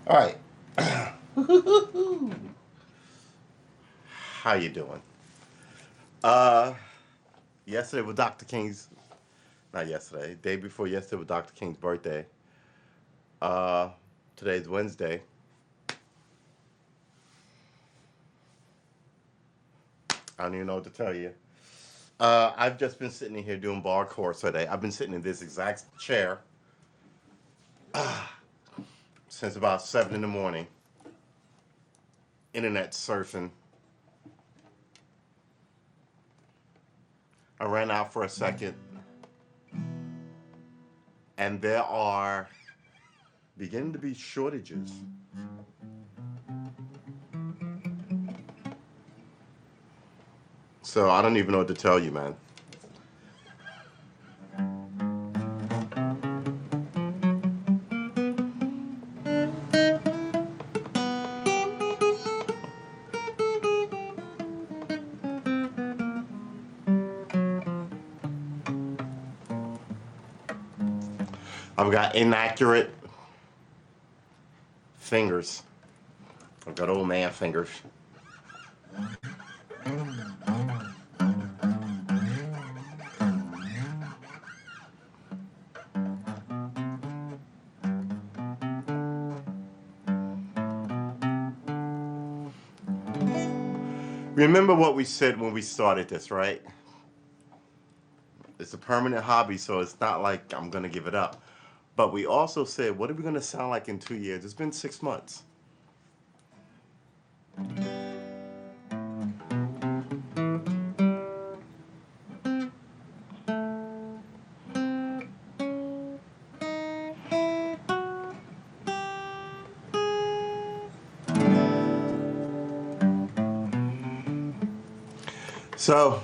All right. How you doing? Uh, Yesterday was Dr. King's, not yesterday, day before yesterday was Dr. King's birthday. Uh, Today's Wednesday. I don't even know what to tell you. I've just been sitting in here doing bar course today. I've been sitting in this exact chair since about 7 in the morning, internet surfing. I ran out for a second, and there are beginning to be shortages. So I don't even know what to tell you, man. I've got inaccurate fingers. I've got old man fingers. Remember what we said when we started this, right? It's a permanent hobby, so it's not like I'm going to give it up. But we also said, what are we going to sound like in 2 years? It's been 6 months. So,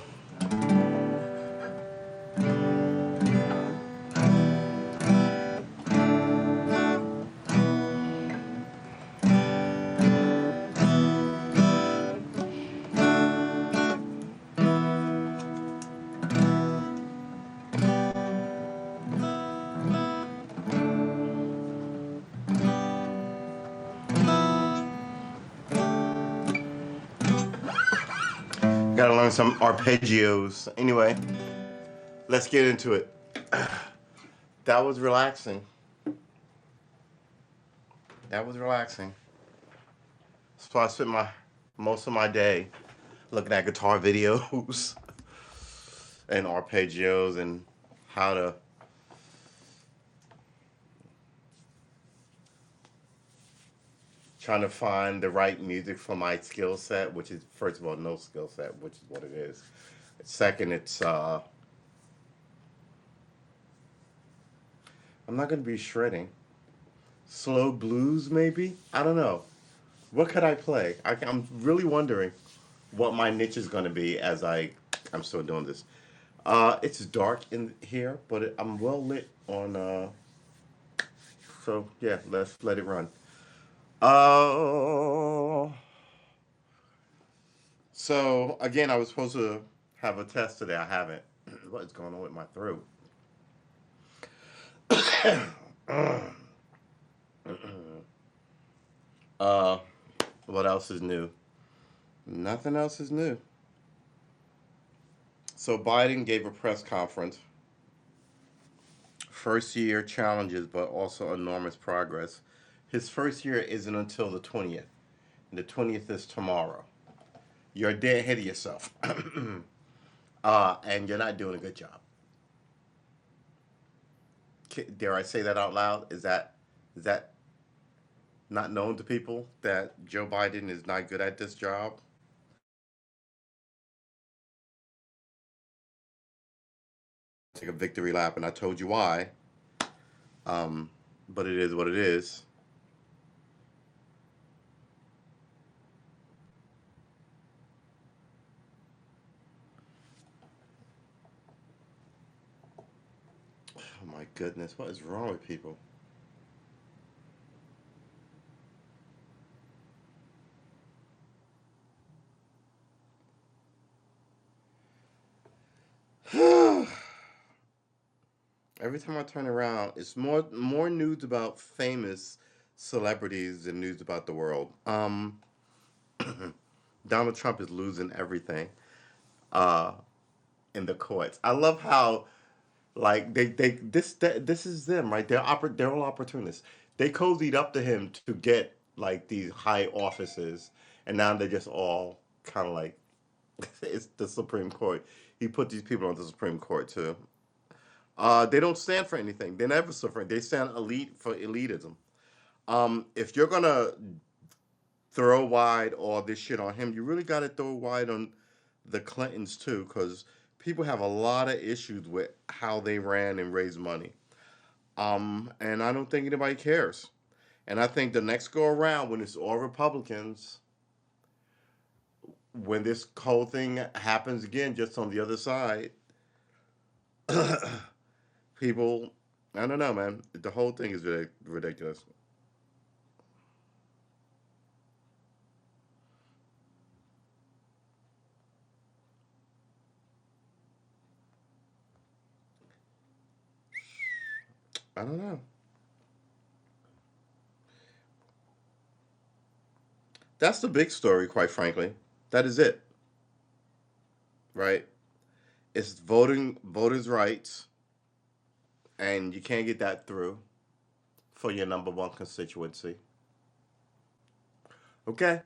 got to learn some arpeggios. Anyway, let's get into it. That was relaxing. That was relaxing. So I spent most of my day looking at guitar videos and arpeggios and how to trying to find the right music for my skill set, which is first of all no skill set, which is what it is. Second, it's I'm not gonna be shredding. Slow blues, maybe. I don't know. What could I play? I'm really wondering what my niche is gonna be as I'm still doing this. It's dark in here, but I'm well lit on. So yeah, let's let it run. Uh, so again, I was supposed to have a test today. I haven't. What is going on with my throat? uh, what else is new? Nothing else is new. So Biden gave a press conference. First year challenges, but also enormous progress. His first year isn't until the 20th. And the 20th is tomorrow. You're a day ahead of yourself. And you're not doing a good job. Dare I say that out loud? Is that not known to people that Joe Biden is not good at this job? Take a victory lap, and I told you why. Um, but it is what it is. Oh my goodness, what is wrong with people? Every time I turn around, it's more news about famous celebrities and news about the world. Donald Trump is losing everything uh, in the courts. I love how like this is them, right? They're all opportunists. They cozied up to him to get like these high offices, and now they're just all kind of like it's the Supreme Court. He put these people on the Supreme Court too. They don't stand for anything. They never suffer. They stand elite for elitism. If you're gonna throw wide all this shit on him, you really got to throw wide on the Clintons too, because people have a lot of issues with how they ran and raised money. And I don't think anybody cares. And I think the next go around, when it's all Republicans, when this whole thing happens again, just on the other side, people, I don't know, man. The whole thing is ridiculous. I don't know. That's the big story, quite frankly. That is it, right? It's voters' rights, and you can't get that through for your number one constituency. Okay,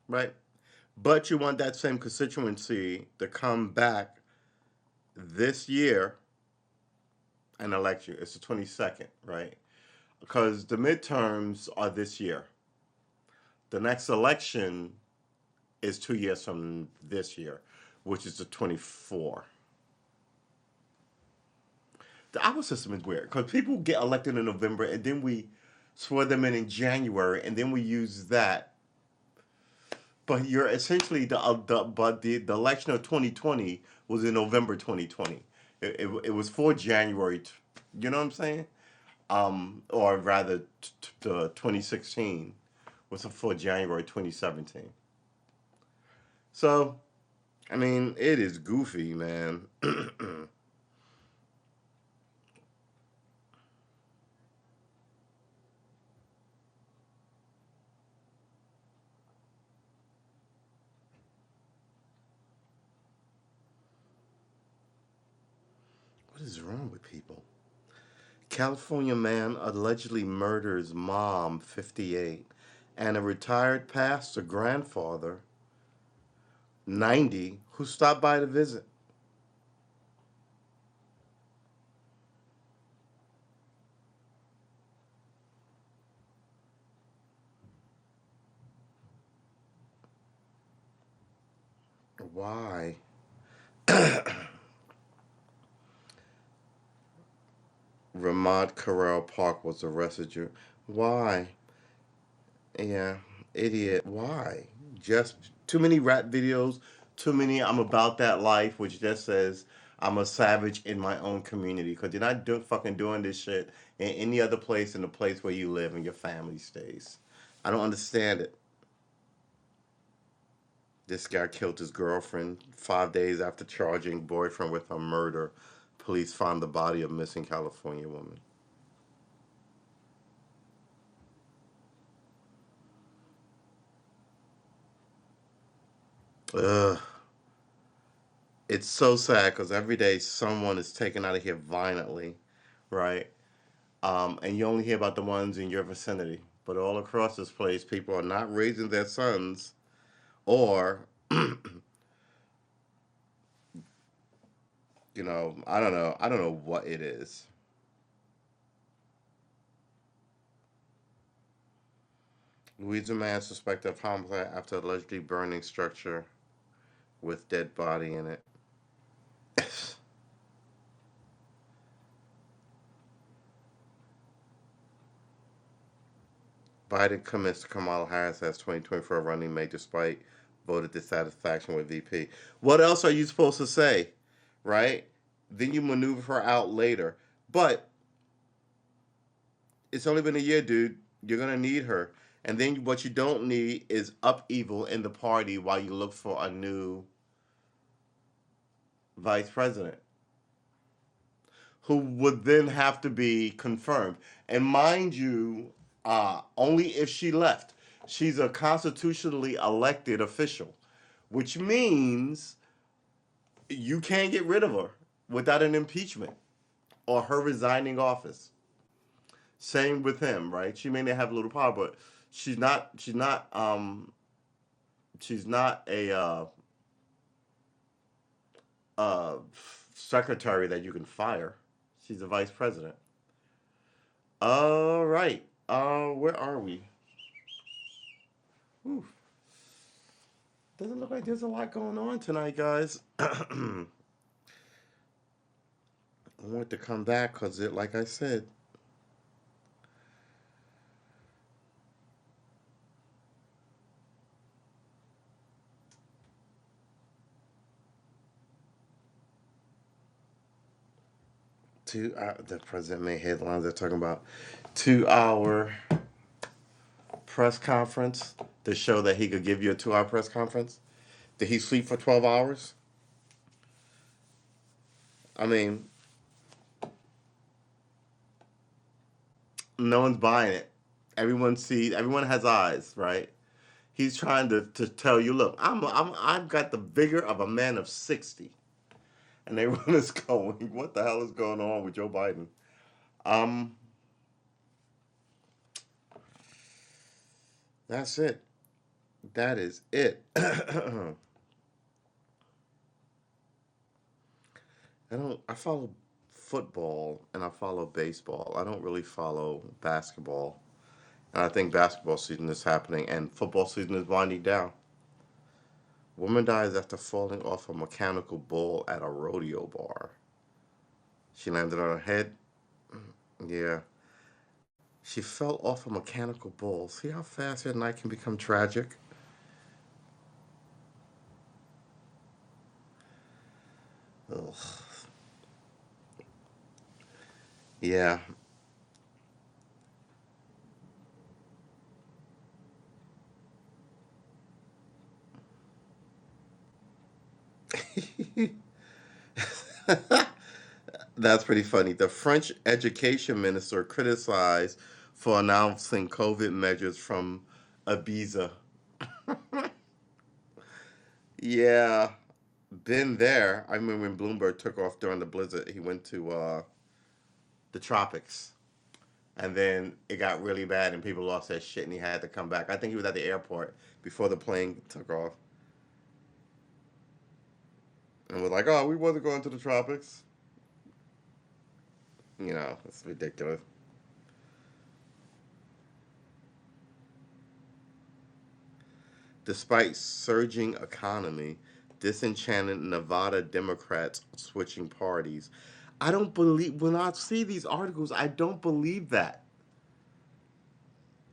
right? But you want that same constituency to come back this year and elect you. It's the 22nd, right? Because the midterms are this year. The next election is 2 years from this year, which is the 24. The our system is weird because people get elected in November and then we swear them in January and then we use that. But you're essentially the election of 2020 was in November 2020. It was for January. You know what I'm saying? Or rather, the 2016 was for January 2017. So I mean, it is goofy, man. What is wrong with people? California man allegedly murders mom, 58, and a retired pastor grandfather, 90, who stopped by to visit. Why? Ramad Corral Park was arrested. Why? Yeah, idiot. Why? Just too many rap videos, too many I'm about that life, which just says I'm a savage in my own community. Because you're not fucking doing this shit in any other place in the place where you live and your family stays. I don't understand it. This guy killed his girlfriend 5 days after charging boyfriend with a murder. Police found the body of missing California woman. Ugh. It's so sad because every day someone is taken out of here violently, right? And you only hear about the ones in your vicinity. But all across this place, people are not raising their sons, or, I don't know. I don't know what it is. Louisiana man suspected of homicide after allegedly burning structure with dead body in it. Biden commits to Kamala Harris as 2024 running mate despite voter dissatisfaction with VP. What else are you supposed to say, right? Then you maneuver her out later. But it's only been a year, dude. You're gonna need her. And then what you don't need is upheaval in the party while you look for a new vice president who would then have to be confirmed. And mind you, Only if she left. She's a constitutionally elected official, which means you can't get rid of her without an impeachment or her resigning office. Same with him, right? She may not have a little power, but she's not. She's not a uh, secretary that you can fire. She's a vice president. All right. Where are we? Whew. Doesn't look like there's a lot going on tonight, guys. I want to come back because it, like I said, 2 the president made headlines. They're talking about 2 hour press conference to show that he could give you a 2 hour press conference. Did he sleep for 12 hours? I mean, no one's buying it. Everyone sees. Everyone has eyes, right? He's trying to tell you, look, I've got the vigor of a man of 60, and everyone is going, what the hell is going on with Joe Biden? Um, that's it. That is it. I follow football and I follow baseball. I don't really follow basketball. And I think basketball season is happening and football season is winding down. Woman dies after falling off a mechanical bull at a rodeo bar. She landed on her head. Yeah. She fell off a mechanical bull. See how fast her night can become tragic? Ugh. Yeah. That's pretty funny. The French education minister criticized for announcing COVID measures from Ibiza. Yeah, been there. I remember when Bloomberg took off during the blizzard, he went to the tropics. And then it got really bad and people lost their shit and he had to come back. I think he was at the airport before the plane took off and was like, oh, we wasn't going to the tropics. It's ridiculous. Despite surging economy, disenchanted Nevada Democrats switching parties. I don't believe, when I see these articles, I don't believe that.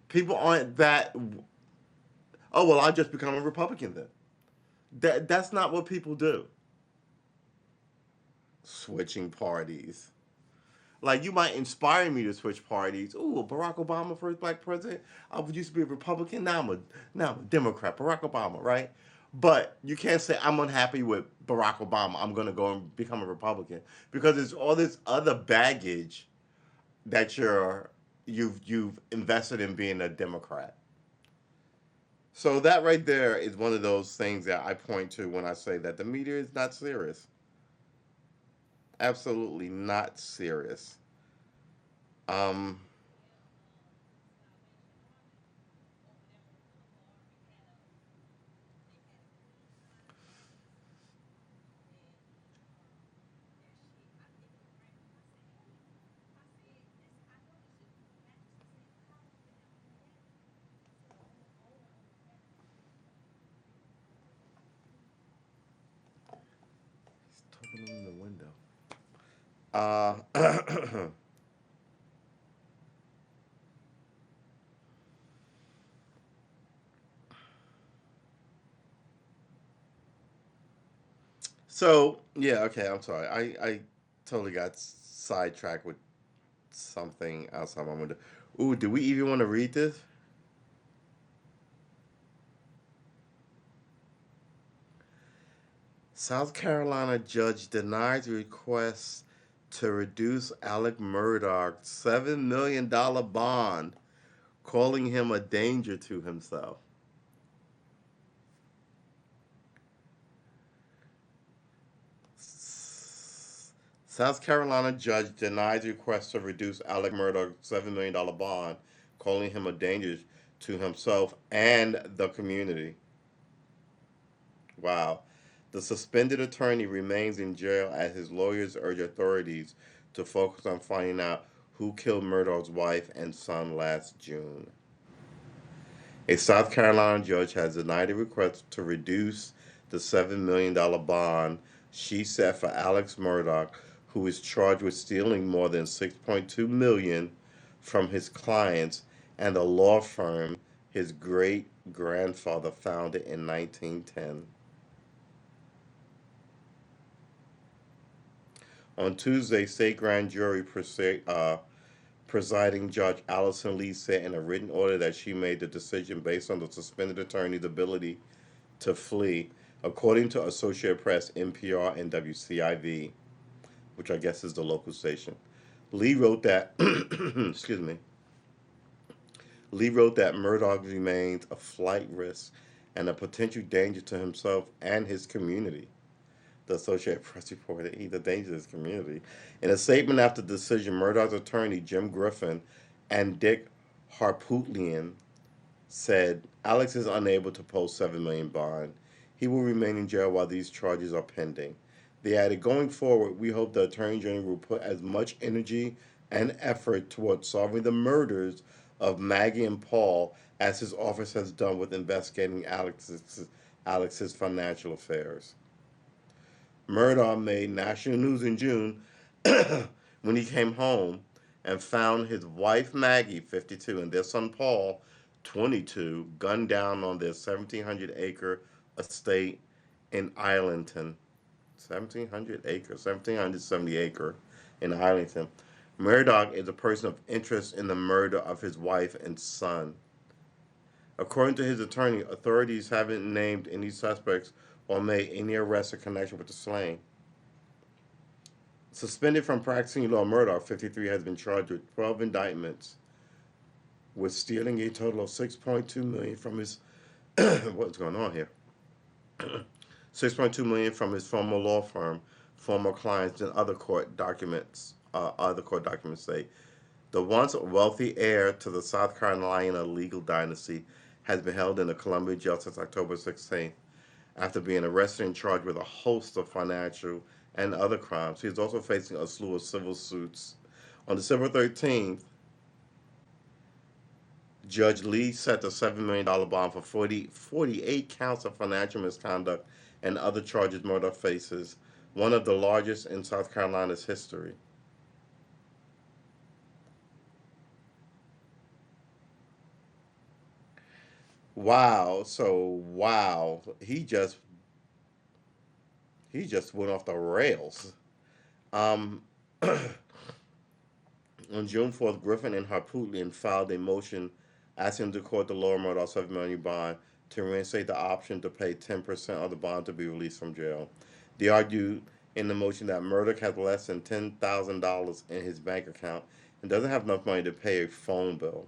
People aren't that, oh, well, I'll just become a Republican then. That's not what people do. Switching parties. Like, you might inspire me to switch parties. Ooh, Barack Obama, first black president. I used to be a Republican. Now I'm a Democrat. Barack Obama, right? But you can't say I'm unhappy with Barack Obama. I'm gonna go and become a Republican because there's all this other baggage that you've invested in being a Democrat. So that right there is one of those things that I point to when I say that the media is not serious. Absolutely not serious. Um, he's talking in the window. Uh, so yeah, okay. I'm sorry. I totally got sidetracked with something outside my window. Ooh, do we even want to read this? South Carolina judge denies request to reduce Alec Murdaugh's $7 million bond calling him a danger to himself. South Carolina judge denies request to reduce Alec Murdaugh's $7 million bond, calling him a danger to himself and the community. Wow. The suspended attorney remains in jail as his lawyers urge authorities to focus on finding out who killed Murdaugh's wife and son last June. A South Carolina judge has denied a request to reduce the $7 million bond she set for Alex Murdaugh, who is charged with stealing more than $6.2 million from his clients and a law firm his great grandfather founded in 1910. On Tuesday, state grand jury presiding Judge Allison Lee said in a written order that she made the decision based on the suspended attorney's ability to flee, according to Associated Press, NPR, and WCIV, which I guess is the local station. Lee wrote that, excuse me, Lee wrote that Murdaugh remains a flight risk and a potential danger to himself and his community. The Associated Press reported he's a danger to his community. In a statement after the decision, Murdaugh's attorney, Jim Griffin, and Dick Harpootlian said Alex is unable to post $7 million bond. He will remain in jail while these charges are pending. They added, going forward, we hope the Attorney General will put as much energy and effort towards solving the murders of Maggie and Paul as his office has done with investigating Alex's financial affairs. Murdaugh made national news in June when he came home and found his wife Maggie, 52, and their son Paul, 22, gunned down on their 1,700-acre estate in Islington. 1,700 acres, 1,770 acre in Islington. Murdaugh is a person of interest in the murder of his wife and son. According to his attorney, authorities haven't named any suspects or made any arrests in connection with the slaying. Suspended from practicing law, Murdaugh, 53, has been charged with 12 indictments with stealing a total of $6.2 million from his what's going on here? $6.2 million from his former law firm, former clients, and other court documents. Other court documents say the once wealthy heir to the South Carolina legal dynasty has been held in the Columbia jail since October 16th after being arrested and charged with a host of financial and other crimes. He is also facing a slew of civil suits. On December 13th, Judge Lee set the $7 million bond for 48 counts of financial misconduct and other charges Murdaugh faces, one of the largest in South Carolina's history. Wow, so wow, he just went off the rails. Um, on June 4th, Griffin and Harpootlian filed a motion asking the court to lower Murdaugh's $7 million bond to reinstate the option to pay 10% of the bond to be released from jail. They argued in the motion that Murdaugh has less than $10,000 in his bank account and doesn't have enough money to pay a phone bill.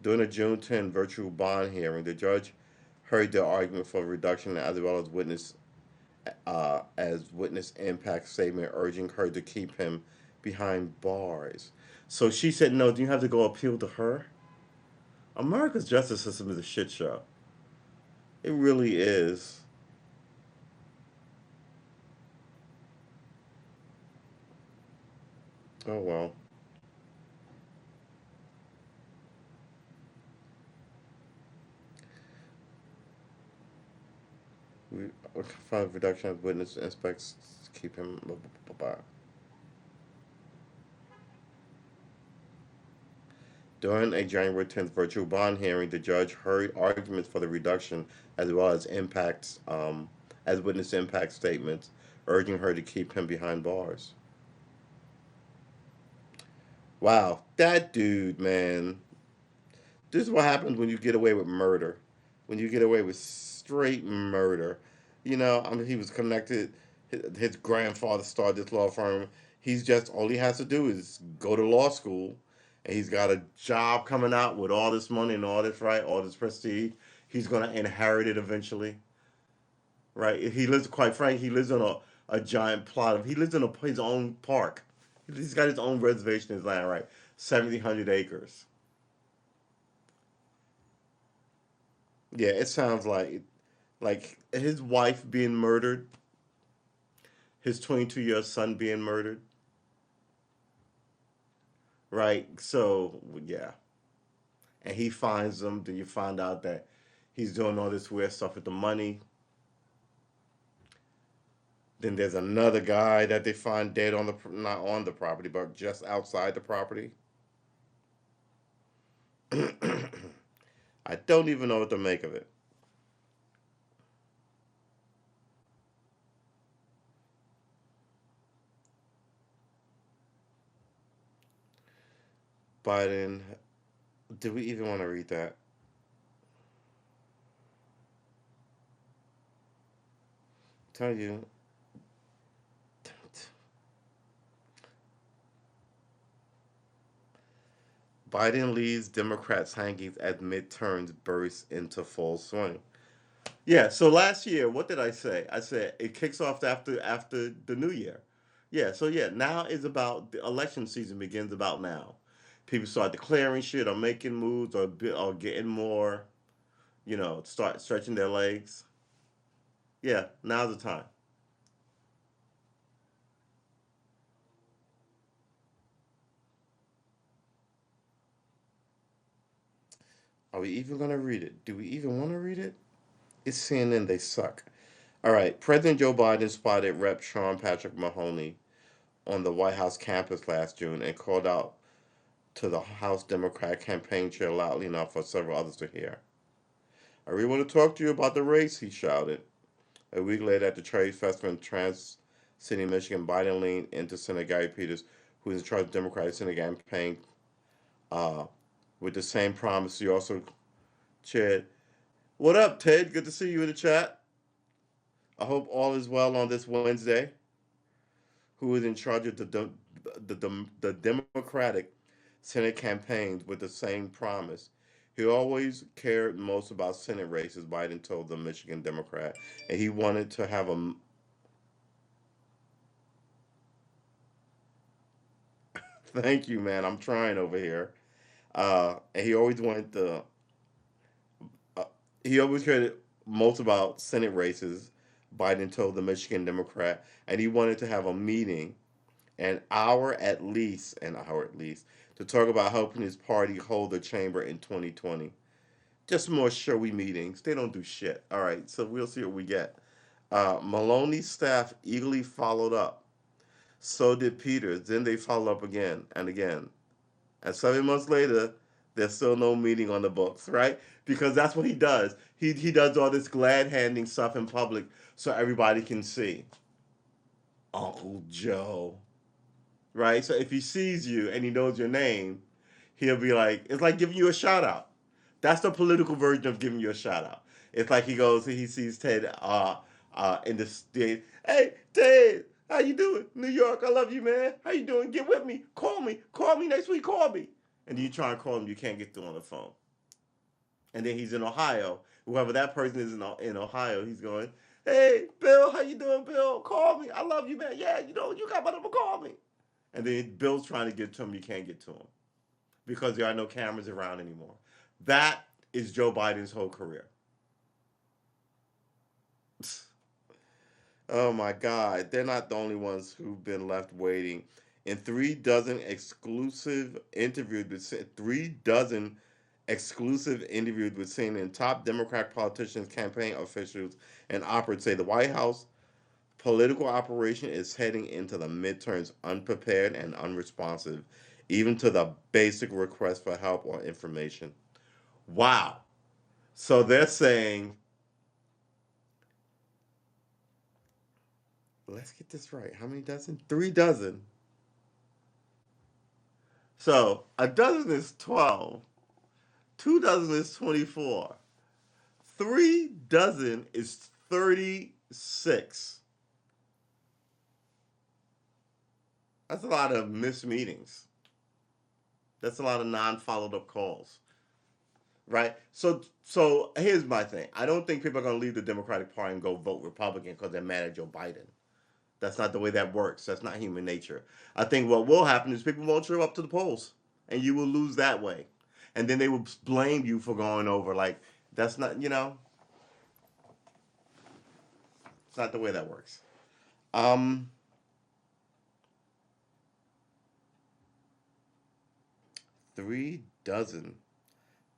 During the June 10 virtual bond hearing, the judge heard the argument for reduction as well as witness impact statement urging her to keep him behind bars. So she said, no, do you have to go appeal to her? America's justice system is a shit show. It really is. Oh well. We find reduction of witness inspects keep him. Blah, blah, blah, blah. During a January 10th virtual bond hearing, the judge heard arguments for the reduction as well as as witness impact statements, urging her to keep him behind bars. Wow, that dude, man. This is what happens when you get away with murder. When you get away with straight murder. I mean, he was connected. His grandfather started this law firm. He's just all he has to do is go to law school, and he's got a job coming out with all this money and all this, right, all this prestige. He's going to inherit it eventually, right? He lives, quite frank, he lives on a giant plot of, he lives in his own park. He's got his own reservation in his land, right? 1,700 acres. Yeah, it sounds like his wife being murdered, his 22-year son being murdered, right? So yeah, and he finds them. Then you find out that he's doing all this weird stuff with the money. Then there's another guy that they find dead on the, not on the property, but just outside the property. I don't even know what to make of it. Biden, do we even want to read that? Tell you, Biden leaves Democrats hanging as midterms burst into full swing. Yeah. So last year, what did I say? I said it kicks off after the new year. Yeah. So yeah, now is about the election season begins about now. People start declaring shit or making moves or getting more. Start stretching their legs. Yeah. Now's the time. Are we even gonna read it? Do we even want to read it? It's CNN. They suck. All right. President Joe Biden spotted Rep. Sean Patrick Mahoney on the White House campus last June and called out to the House Democrat campaign chair loudly enough for several others to hear. I really want to talk to you about the race, he shouted. A week later at the Trade Festival in Trans City, Michigan, Biden leaned into Senator Gary Peters, who is in charge of the Democratic Senate campaign, uh, with the same promise. He also chaired. What up, Ted? Good to see you in the chat. I hope all is well on this Wednesday. Who is in charge of the Democratic Senate campaigns with the same promise. He always cared most about Senate races, Biden told the Michigan Democrat, and he wanted to have a. Thank you, man. I'm trying over here. And he always wanted the. Uh, he always cared most about Senate races, Biden told the Michigan Democrat, and he wanted to have a meeting an hour at least, to talk about helping his party hold the chamber in 2020. Just more showy meetings. They don't do shit. All right, so we'll see what we get. Maloney's staff eagerly followed up. So did Peters. Then they followed up again and again. And 7 months later, there's still no meeting on the books, right? Because that's what he does. He does all this glad handing stuff in public so everybody can see. Uncle Joe, right? So if he sees you and he knows your name, he'll be like, it's like giving you a shout out. That's the political version of giving you a shout out. It's like he sees Ted in the state. Hey, Ted, how you doing? New York, I love you, man. How you doing? Get with me. Call me next week. Call me. And then you try and call him, you can't get through on the phone. And then he's in Ohio. Whoever that person is in Ohio, he's going, hey, Bill, how you doing, Bill? Call me. I love you, man. Yeah, you got my number. Call me. And then Bill's trying to get to him, you can't get to him because there are no cameras around anymore. That is Joe Biden's whole career. Oh my God, they're not the only ones who've been left waiting. In 3 dozen exclusive interviews with senior and top Democratic politicians, campaign officials, and operatives say the White House political operation is heading into the midterms unprepared and unresponsive, even to the basic request for help or information. Wow. So they're saying, let's get this right. How many dozen? 3 dozen. So a dozen is 12. 2 dozen is 24. 3 dozen is 36. That's a lot of missed meetings. That's a lot of non-followed up calls, right? So here's my thing. I don't think people are going to leave the Democratic Party and go vote Republican because they're mad at Joe Biden. That's not the way that works. That's not human nature. I think what will happen is people won't show up to the polls, and you will lose that way, and then they will blame you for going over. Like that's not, it's not the way that works. Um, 3 dozen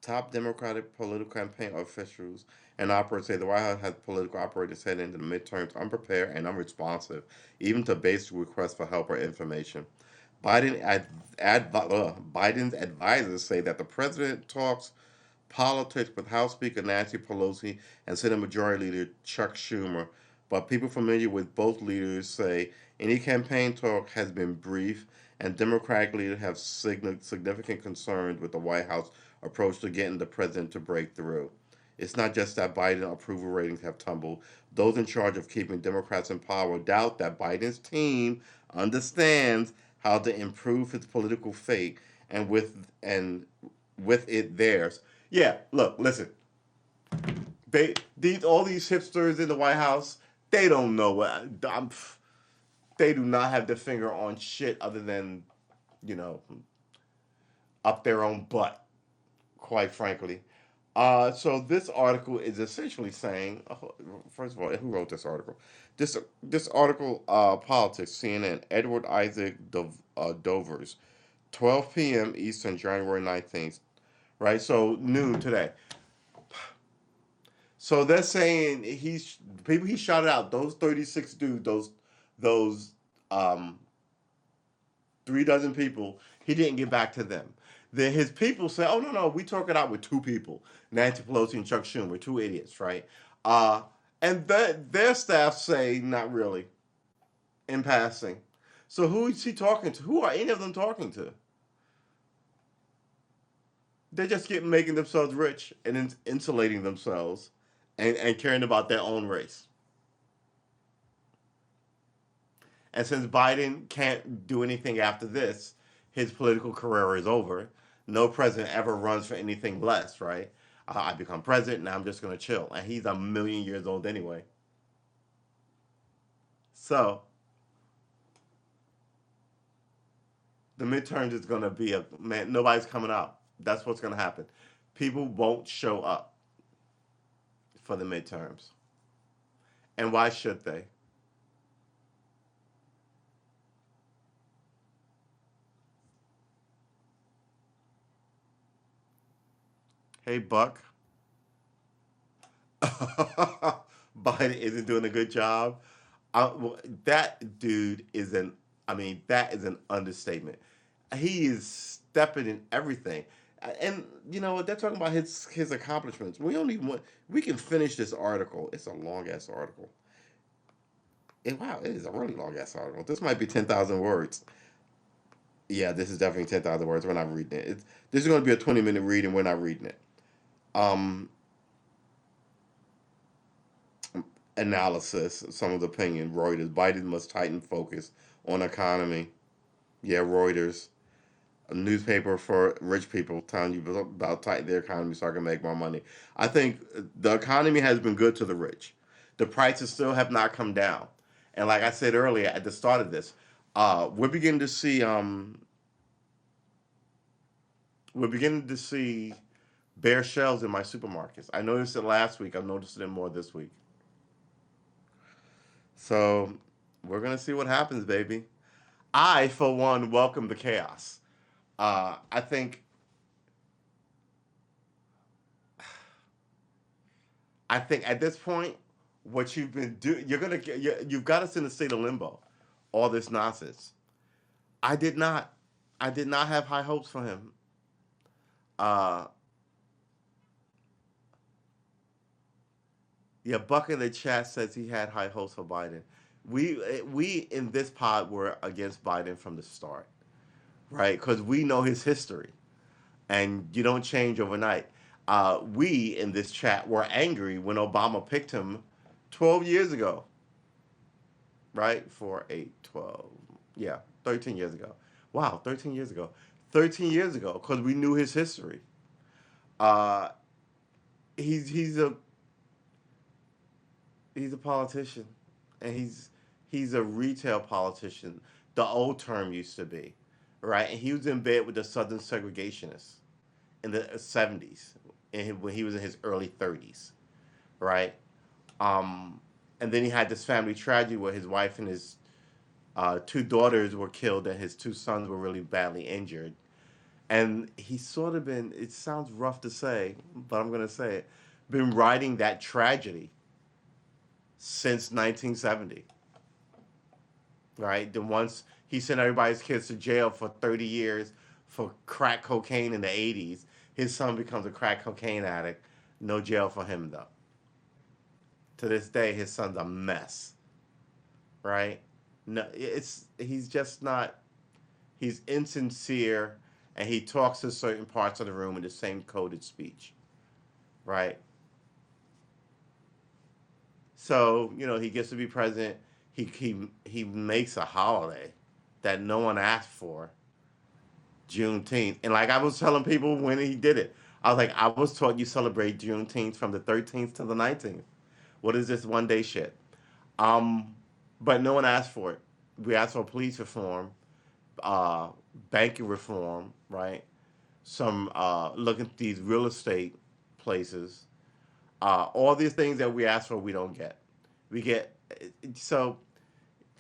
top Democratic political campaign officials and operators say the White House has political operators heading into the midterms unprepared and unresponsive, even to basic requests for help or information. Biden's advisors say that the president talks politics with House Speaker Nancy Pelosi and Senate Majority Leader Chuck Schumer, but people familiar with both leaders say any campaign talk has been brief, and Democratic leaders have significant concerns with the White House approach to getting the president to break through. It's not just that Biden approval ratings have tumbled. Those in charge of keeping Democrats in power doubt that Biden's team understands how to improve his political fate and with it theirs. Yeah, look, listen. These all these hipsters in the White House, they don't know what they do not have their finger on shit other than you know up their own butt. Quite frankly. So this article is essentially saying, first of all, who wrote this article? This article, politics, CNN, Edward Isaac Dovers, 12 p.m. Eastern, January 19th, right? So noon today. So they're saying people he shot out those 36 dudes, those um 3 dozen people. He didn't get back to them. Then his people say, "Oh no, we talk it out with 2 people, Nancy Pelosi and Chuck Schumer, 2 idiots, right?" Uh, and their staff say, "Not really," in passing. So who is he talking to? Who are any of them talking to? They just get making themselves rich and insulating themselves, and caring about their own race. And since Biden can't do anything after this, his political career is over. No president ever runs for anything less, right? I become president, now I'm just going to chill. And he's a million years old anyway. So the midterms is going to be a man, nobody's coming out. That's what's going to happen. People won't show up for the midterms. And why should they? Hey, Buck. Biden isn't doing a good job. Well, that dude is an, I mean, that is an understatement. He is stepping in everything. And you know what? They're talking about his accomplishments. We only want, we can finish this article. It's a long ass article. Wow, it is a really long ass article. This might be 10,000 words. Yeah, this is definitely 10,000 words. We're not reading it. This is going to be a 20-minute read, and we're not reading it. Um, Analysis, some of the opinion. Reuters, Biden must tighten focus on economy. Yeah, Reuters, a newspaper for rich people telling you about tighten their economy so I can make more money. I think the economy has been good to the rich. The prices still have not come down. And like I said earlier at the start of this, we're beginning to see bare shelves in my supermarkets. I noticed it last week. I've noticed it more this week. So we're gonna see what happens, baby. I, for one, welcome the chaos. I think at this point, what you've been doing, you've got us in a state of limbo. All this nonsense. I did not, I did not have high hopes for him. Uh, yeah, Buck in the chat says he had high hopes for Biden. We in this pod were against Biden from the start, right? Because we know his history, and you don't change overnight. We in this chat were angry when Obama picked him 12 years ago, right? 4, 8, 12. Yeah, 13 years ago. Wow, 13 years ago. 13 years ago because we knew his history. Uh, he's a he's a politician, and he's a retail politician. The old term used to be, right? And he was in bed with the Southern segregationists in the 70s, and when he was in his early 30s, right? Um, and then he had this family tragedy where his wife and his two daughters were killed, and his two sons were really badly injured. And he's sort of been, it sounds rough to say, but I'm going to say it, been riding that tragedy since 1970, right? Then once he sent everybody's kids to jail for 30 years for crack cocaine in the 80s, his son becomes a crack cocaine addict. No jail for him, though. To this day, his son's a mess, right? No, he's just not. He's insincere, and he talks to certain parts of the room in the same coded speech, right? So he gets to be president. He makes a holiday that no one asked for, Juneteenth. And like I was telling people when he did it, I was like, I was taught you celebrate Juneteenth from the 13th to the 19th. What is this 1 day shit? Um, but no one asked for it. We asked for police reform, uh, banking reform, right? Some looking at these real estate places. All these things that we ask for, we don't get. We get so,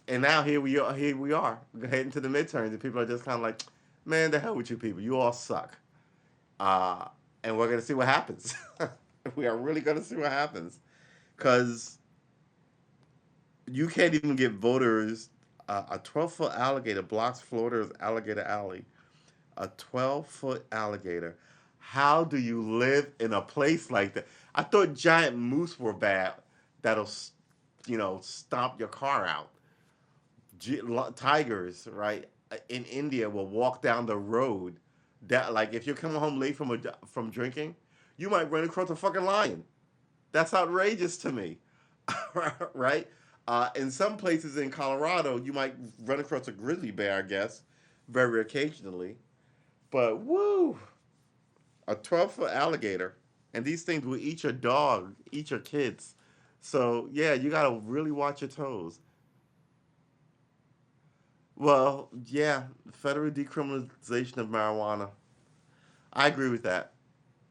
and now here we are. Here we are heading to the midterms, and people are just kind of like, "Man, the hell with you people. You all suck." Uh, and we're gonna see what happens. We are really gonna see what happens because you can't even get voters. A 12-foot alligator blocks Florida's alligator alley. A 12-foot alligator. How do you live in a place like that? I thought giant moose were bad. That'll, stomp your car out. Tigers, right, in India will walk down the road. That like if you're coming home late from drinking, you might run across a fucking lion. That's outrageous to me, right? In some places in Colorado, you might run across a grizzly bear, I guess, very occasionally. But woo, a 12-foot alligator, and these things will eat your dog, eat your kids. So yeah, you gotta really watch your toes. Well, yeah, federal decriminalization of marijuana. I agree with that.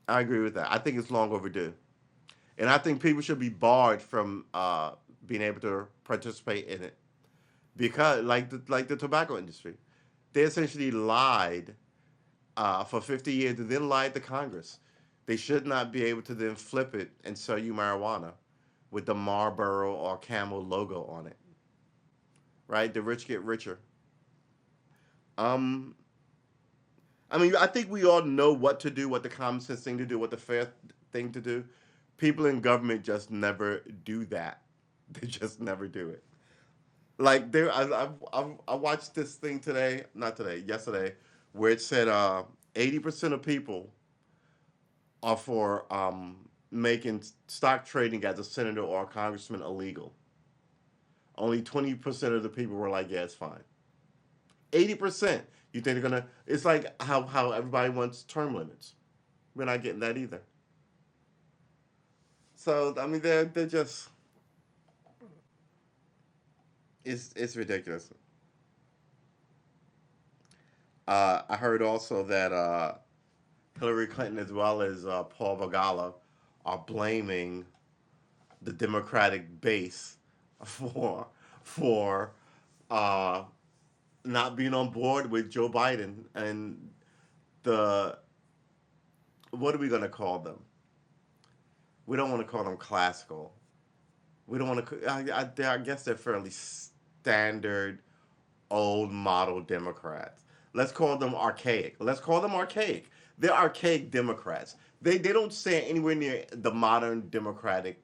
I agree with that. I think it's long overdue, and I think people should be barred from being able to participate in it because, like the tobacco industry, they essentially lied for 50 years and then lied to Congress. They should not be able to then flip it and sell you marijuana with the Marlboro or Camel logo on it, right? The rich get richer. Um, I mean, I think we all know what to do, what the common sense thing to do, what the fair thing to do. People in government just never do that. They just never do it. Like there, I watched this thing today, not today, yesterday, where it said 80% of people are for making stock trading as a senator or a congressman illegal. Only 20% of the people were like, yeah, it's fine. 80%. You think they're gonna? It's like how everybody wants term limits. We're not getting that either. So I mean, they're just it's ridiculous. I heard also that Hillary Clinton as well as Paul Bagala are blaming the Democratic base for for uh, not being on board with Joe Biden and the what are we going to call them? We don't want to call them classical. We don't want to. I guess they're fairly standard, old model Democrats. Let's call them archaic. Let's call them archaic. They're archaic Democrats. They don't stand anywhere near the modern Democratic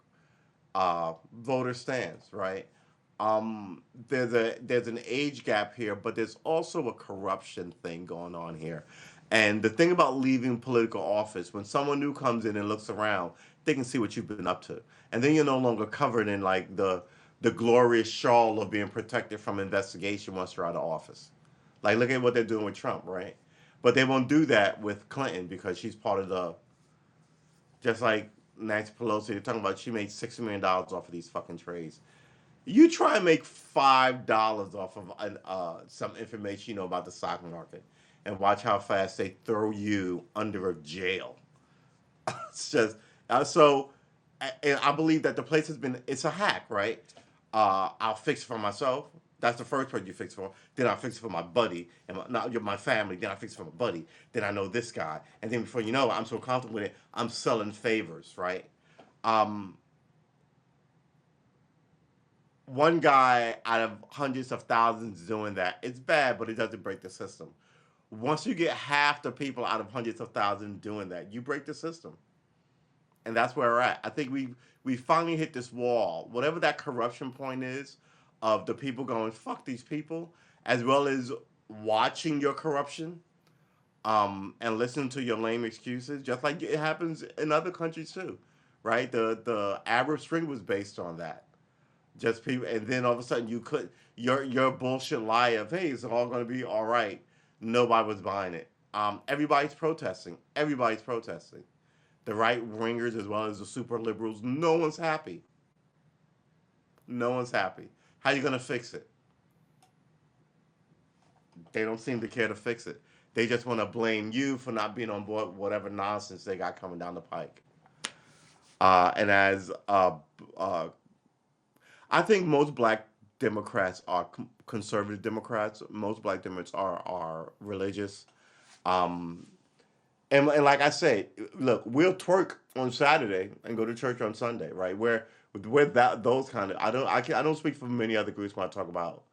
voter stance, right? There's an age gap here, but there's also a corruption thing going on here. And the thing about leaving political office, when someone new comes in and looks around, they can see what you've been up to, and then you're no longer covered in like the glorious shawl of being protected from investigation once you're out of office. Like look at what they're doing with Trump, right? But they won't do that with Clinton because she's part of the, just like Nancy Pelosi. They're talking about she made $60 million off of these fucking trades. You try and make $5 off of some information you know about the stock market, and watch how fast they throw you under a jail. It's just so. And I believe that the place has been. It's a hack, right? I'll fix it for myself. That's the first person you fix it for. Then I'll fix it for my buddy and not my family. Then I fix it for my buddy. Then I know this guy, and then before you know it, I'm so comfortable with it. I'm selling favors, right? Um, One guy out of hundreds of thousands doing that, it's bad, but it doesn't break the system. Once you get half the people out of hundreds of thousands doing that, you break the system, and that's where we're at. I think we finally hit this wall, whatever that corruption point is, of the people going fuck these people, as well as watching your corruption, and listening to your lame excuses, just like it happens in other countries too, right? The Arab Spring was based on that. Just people, and then all of a sudden you could your bullshit lie of hey, it's all going to be all right. Nobody was buying it. Everybody's protesting. Everybody's protesting. The right wingers as well as the super liberals. No one's happy. No one's happy. How you going to fix it? They don't seem to care to fix it. They just want to blame you for not being on board with whatever nonsense they got coming down the pike. And as uh, I think most black Democrats are conservative Democrats. Most black Democrats are religious. Um, and like I say, look, we'll twerk on Saturday and go to church on Sunday, right? Where with that those kind of I don't speak for many other groups when I talk about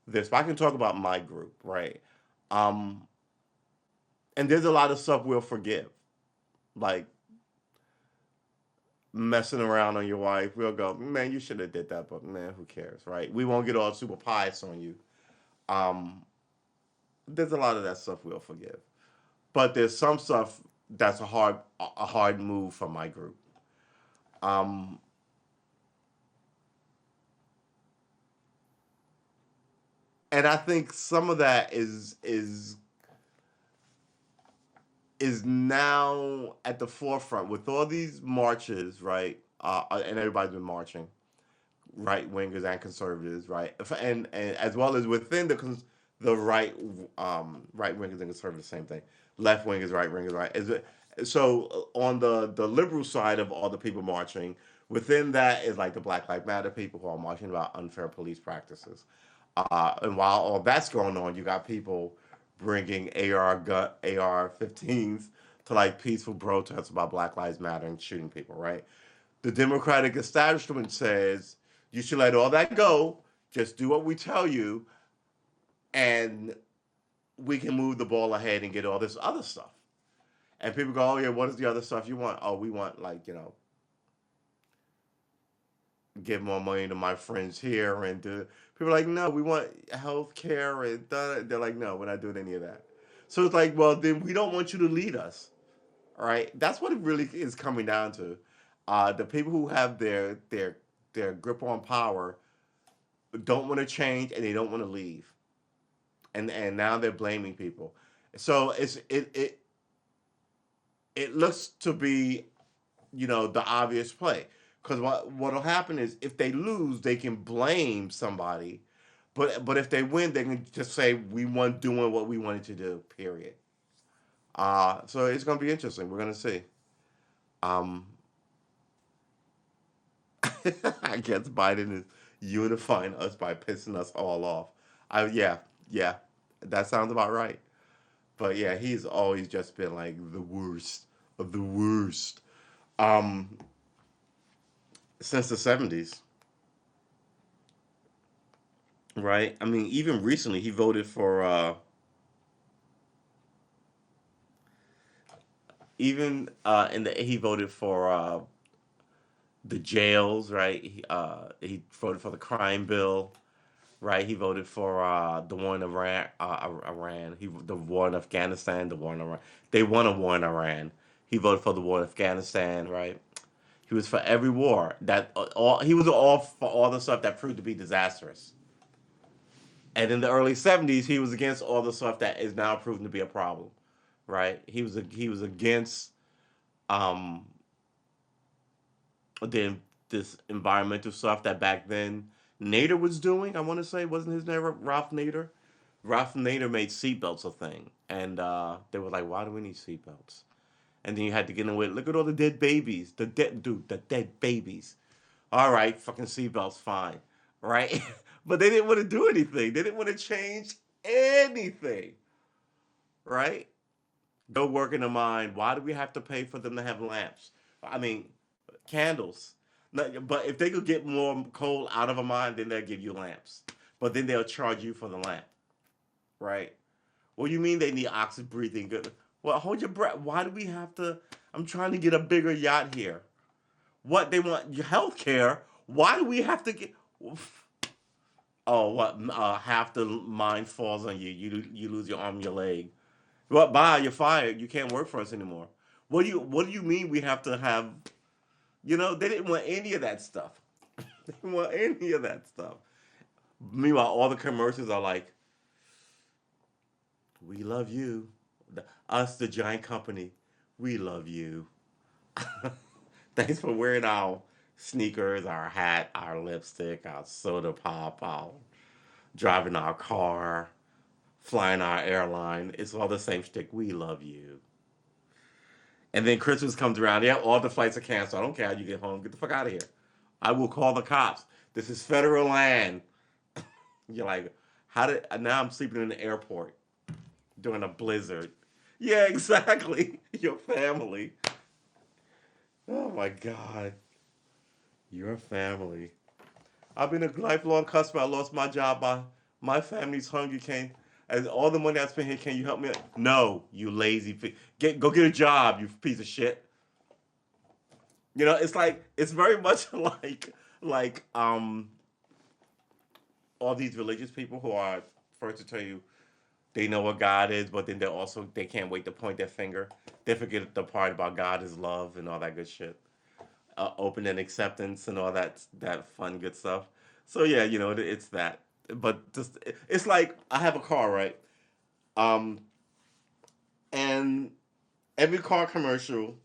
this, but I can talk about my group, right? Um, and there's a lot of stuff we'll forgive, like messing around on your wife. We'll go, man, you should have did that, but man, who cares, right? We won't get all super pious on you. Um, there's a lot of that stuff we'll forgive, but there's some stuff that's a hard move for my group. Um, and I think some of that is now at the forefront with all these marches, right? And everybody's been marching, right wingers and conservatives, right? And as well as within the right wingers and conservatives, same thing. Left wingers, right wingers, right. So on the liberal side of all the people marching, within that is like the Black Lives Matter people who are marching about unfair police practices. And while all that's going on, you got people bringing AR-15s to like peaceful protests about Black Lives Matter and shooting people, right? The Democratic establishment says you should let all that go, just do what we tell you, and we can move the ball ahead and get all this other stuff. And people go, oh yeah, what is the other stuff you want? Oh, we want like give more money to my friends here and do. People are like, no, we want health care and they're like, no, we're not doing any of that. So it's like, well, then we don't want you to lead us. All right, that's what it really is coming down to. The people who have their grip on power don't want to change and they don't want to leave, and now they're blaming people. So it looks to be the obvious play because what'll happen is if they lose, they can blame somebody, but if they win, they can just say we want doing what we wanted to do. Period. So it's gonna be interesting. We're gonna see. Um, I guess Biden is unifying us by pissing us all off. Yeah, yeah, that sounds about right. But yeah, he's always just been like the worst of the worst. Um, since the '70s, right? I mean, even recently, he voted for even in the he voted for the jails, right? He voted for the crime bill, right? He voted for the war in Iran, the war in Afghanistan, the war in Iran. They won a war in Iran. He voted for the war in Afghanistan, right? He was for every war that all he was all for all the stuff that proved to be disastrous. And in the early '70s, he was against all the stuff that is now proven to be a problem. right? He was against um the this environmental stuff that back then Nader was doing. I want to say wasn't his name Ralph Nader? Ralph Nader made seatbelts a thing, and they were like, "Why do we need seatbelts?" And then you had to get in with, look at all the dead babies, the dead babies. All right, fucking seatbelts, fine, right? But they didn't want to do anything. They didn't want to change anything, right? Go work in the mine. Why do we have to pay for them to have lamps? I mean, candles. But if they could get more coal out of a mine, then they'll give you lamps. But then they'll charge you for the lamp, right? What do you mean they need oxygen breathing? Good. Well, hold your breath. Why do we have to? I'm trying to get a bigger yacht here. What they want? Your health care. Why do we have to get? Oh, what? Half the mine falls on you. You lose your arm, your leg. What? Bye. You're fired. You can't work for us anymore. What do you mean we have to have? They didn't want any of that stuff. They didn't want any of that stuff. Meanwhile, all the commercials are like, "We love you, us, the giant company. We love you. Thanks for wearing our sneakers, our hat, our lipstick, our soda pop, our driving our car, flying our airline. It's all the same shtick. We love you." And then Christmas comes around. Yeah, all the flights are canceled. I don't care how you get home. Get the fuck out of here. I will call the cops. This is federal land. You're like, how did now I'm sleeping in the airport during a blizzard? Yeah, exactly. Your family. Oh my God. Your family. I've been a lifelong customer. I lost my job. My family's hungry. As all the money I spent here, can you help me? No, you lazy. Go get a job, you piece of shit. It's like it's very much like all these religious people who are first to tell you they know what God is, but then they can't wait to point their finger. They forget the part about God is love and all that good shit, open and acceptance and all that fun good stuff. So yeah, it's that. But just it's like I have a car, right? Um, and every car commercial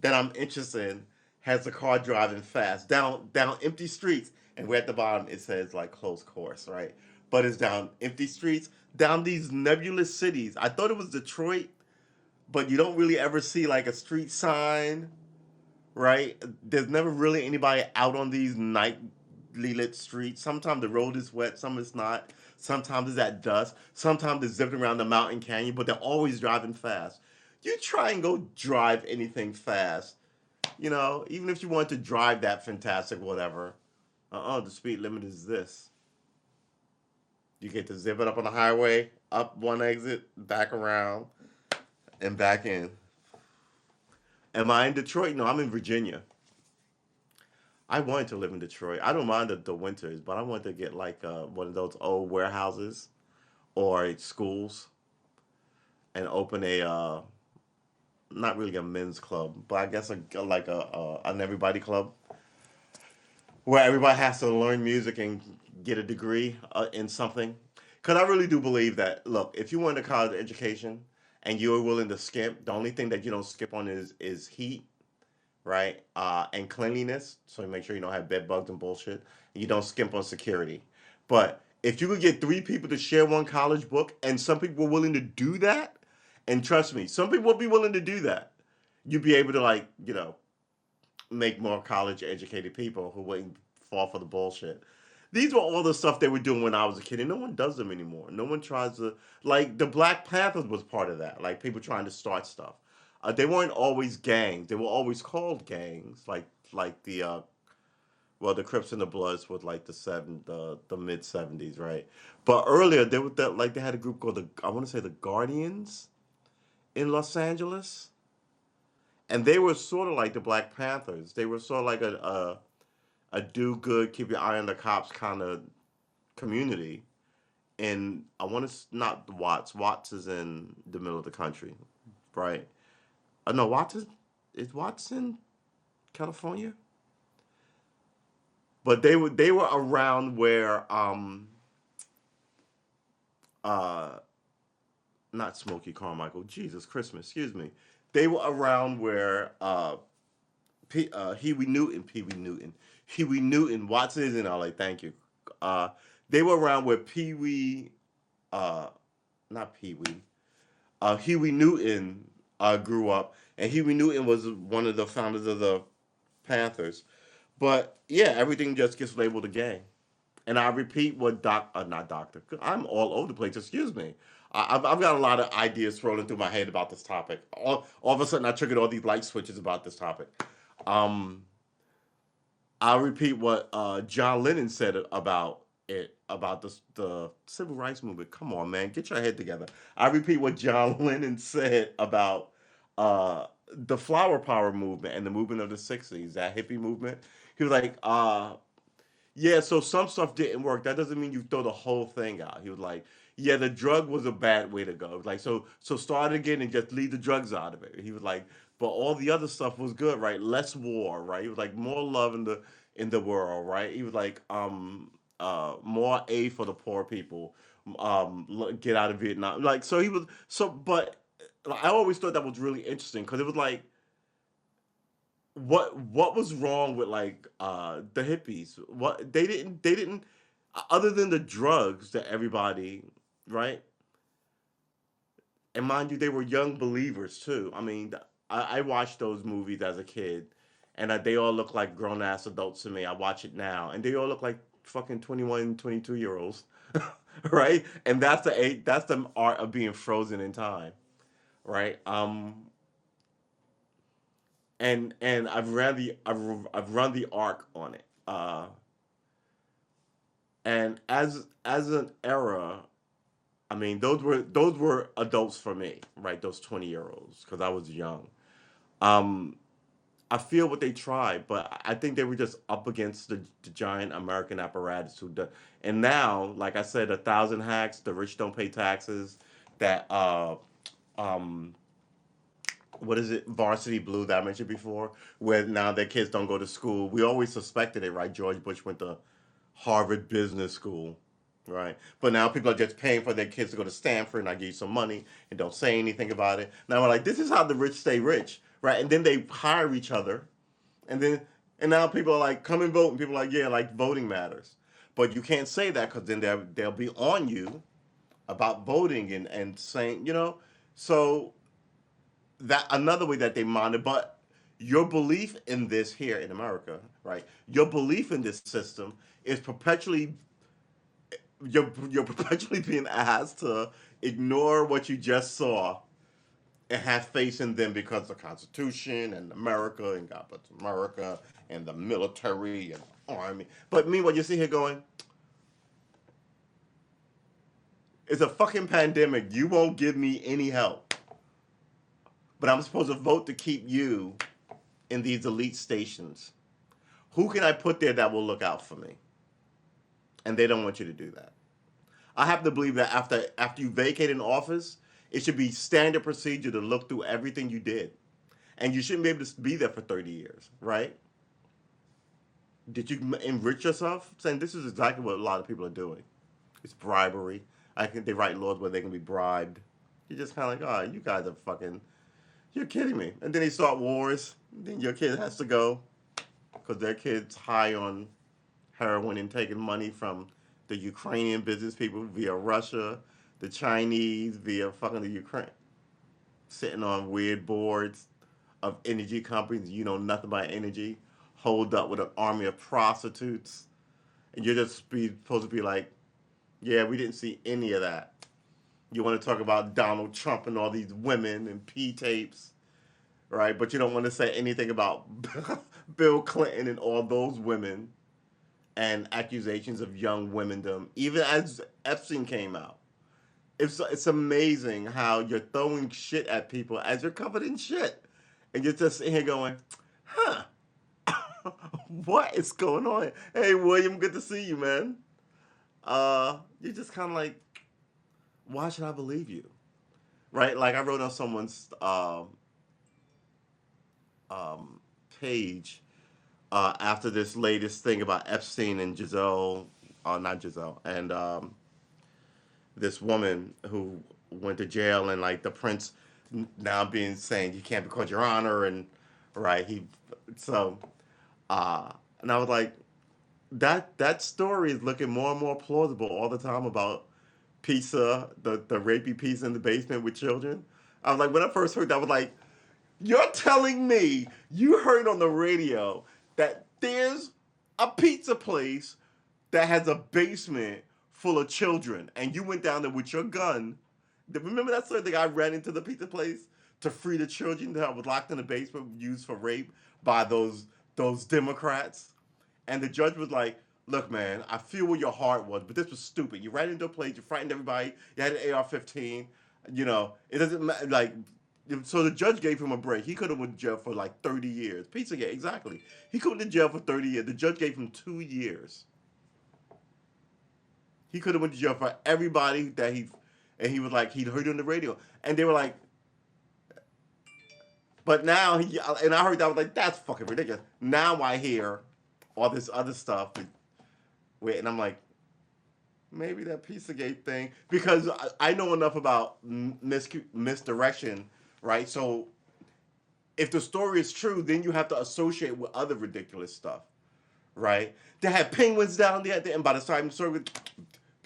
that I'm interested in has a car driving fast down empty streets, and we're at the bottom. It says like close course, right? But it's down empty streets, down these nebulous cities. I thought it was Detroit, but you don't really ever see like a street sign, right? There's never really anybody out on these nightly lit streets. Sometimes the road is wet, some it's not. Sometimes it's at dusk. Sometimes they're zipping around the mountain canyon, but they're always driving fast. You try and go drive anything fast, even if you want to drive that fantastic whatever. The speed limit is this. You get to zip it up on the highway, up one exit, back around, and back in. Am I in Detroit? No, I'm in Virginia. I wanted to live in Detroit. I don't mind the winters, but I wanted to get like one of those old warehouses or schools and open a not really a men's club, but I guess like an everybody club where everybody has to learn music and get a degree in something. Because I really do believe that, look, if you want a college education and you're willing to skip, the only thing that you don't skip on is heat, right? And cleanliness. So you make sure you don't have bed bugs and bullshit. And you don't skimp on security. But if you could get three people to share one college book and some people were willing to do that, and trust me, some people will be willing to do that, you'd be able to, like, make more college educated people who wouldn't fall for the bullshit. These were all the stuff they were doing when I was a kid, and no one does them anymore. No one tries to, like, the Black Panthers was part of that, like people trying to start stuff. They weren't always gangs. They were always called gangs, like the Crips and the Bloods was like the mid 70s, right? But earlier they had a group called the I want to say the Guardians in Los Angeles, and they were sort of like the Black Panthers. They were sort of like a do good, keep your eye on the cops kind of community. And I want to not Watts. Watts is in the middle of the country, right? No, Watts in California, but they were around where uh not Smokey Carmichael. Jesus, Christmas. Excuse me. They were around where Huey Newton, Pee Wee Newton, Huey Newton, Watson is in LA. Thank you. Uh, they were around where Pee Wee, uh, not Pee Wee, Huey Newton grew up, and Huey Newton was one of the founders of the Panthers. But yeah, everything just gets labeled a gang. And I repeat what not doctor. I'm all over the place. Excuse me. I've got a lot of ideas rolling through my head about this topic. All of a sudden, I triggered all these light switches about this topic. Um, I'll repeat what John Lennon said about it, about the civil rights movement. Come on, man, get your head together. I repeat what John Lennon said about the flower power movement and the movement of the '60s, that hippie movement. He was like, yeah, so some stuff didn't work. That doesn't mean you throw the whole thing out. He was like, yeah, the drug was a bad way to go. Like, so start again and just leave the drugs out of it. He was like, but all the other stuff was good, right? Less war, right? He was like more love in the world, right? He was like, more aid for the poor people. Get out of Vietnam. Like, so he was so, but like, I always thought that was really interesting because it was like what was wrong with like the hippies? What they didn't other than the drugs that everybody, right? And mind you, they were young believers too. I mean, I watched those movies as a kid, and they all look like grown ass adults to me. I watch it now, and they all look like fucking 21, 22 year olds, right? And that's the art of being frozen in time, right? And I've run the arc on it. And as an era, I mean, those were adults for me, right? Those 20-year olds, because I was young. Um, I feel what they tried, but I think they were just up against the giant American apparatus who do, and now, like I said, 1,000 hacks. The rich don't pay taxes. That um what is it, Varsity Blue that I mentioned before, where now their kids don't go to school. We always suspected it, right? George Bush went to Harvard Business School, right? But now people are just paying for their kids to go to Stanford, and I give you some money and don't say anything about it. Now we're like, this is how the rich stay rich, right? And then they hire each other, and then and now people are like, come and vote, and people are like, yeah, like voting matters. But you can't say that because then they'll be on you about voting and saying, so that another way that they monitor, but your belief in this here in America, right? Your belief in this system is perpetually you're perpetually being asked to ignore what you just saw and have faith in them because the Constitution and America and God bless America and the military and army. But meanwhile, you see here going, it's a fucking pandemic. You won't give me any help, but I'm supposed to vote to keep you in these elite stations. Who can I put there that will look out for me? And they don't want you to do that. I have to believe that after you vacate an office, it should be standard procedure to look through everything you did, and you shouldn't be able to be there for 30 years, right? Did you enrich yourself? Saying this is exactly what a lot of people are doing. It's bribery. I think they write laws where they can be bribed. You're just kind of like, oh, you guys are fucking. You're kidding me. And then they start wars. Then your kid has to go because their kid's high on heroin and taking money from the Ukrainian business people via Russia, the Chinese via fucking the Ukraine, sitting on weird boards of energy companies. You know nothing about energy. Hold up with an army of prostitutes, and you're just supposed to be like, yeah, we didn't see any of that. You want to talk about Donald Trump and all these women and P tapes, right? But you don't want to say anything about Bill Clinton and all those women and accusations of young womendom, even as Epstein came out. It's amazing how you're throwing shit at people as you're covered in shit, and you're just sitting here going, "Huh, what is going on?" Hey, William, good to see you, man. You're just kind of like, why should I believe you, right? Like I wrote on someone's um, page after this latest thing about Epstein and Giselle, not Giselle, and this woman who went to jail, and like the prince now being saying you can't be called your honor, and right he so and I was like that story is looking more and more plausible all the time about pizza, the rapey pizza in the basement with children. I was like, when I first heard that, I was like, you're telling me you heard on the radio that there's a pizza place that has a basement full of children, and you went down there with your gun. Remember that sort of thing? I ran into the pizza place to free the children that was locked in the basement used for rape by those Democrats. And the judge was like, "Look, man, I feel where your heart was, but this was stupid. You ran into a place, you frightened everybody. You had an AR-15. You know, it doesn't matter. Like, so the judge gave him a break. He could have went to jail for like 30 years. Pizzagate, exactly. He could have went to jail for 30 years. The judge gave him 2 years. He could have went to jail for everybody that and he was like, he'd heard it on the radio. And they were like, but now, and I heard that, I was like, that's fucking ridiculous. Now I hear all this other stuff. And I'm like, maybe that Pizzagate thing, because I know enough about misdirection, right? So if the story is true, then you have to associate with other ridiculous stuff, right? They had penguins down there, and by the time the story was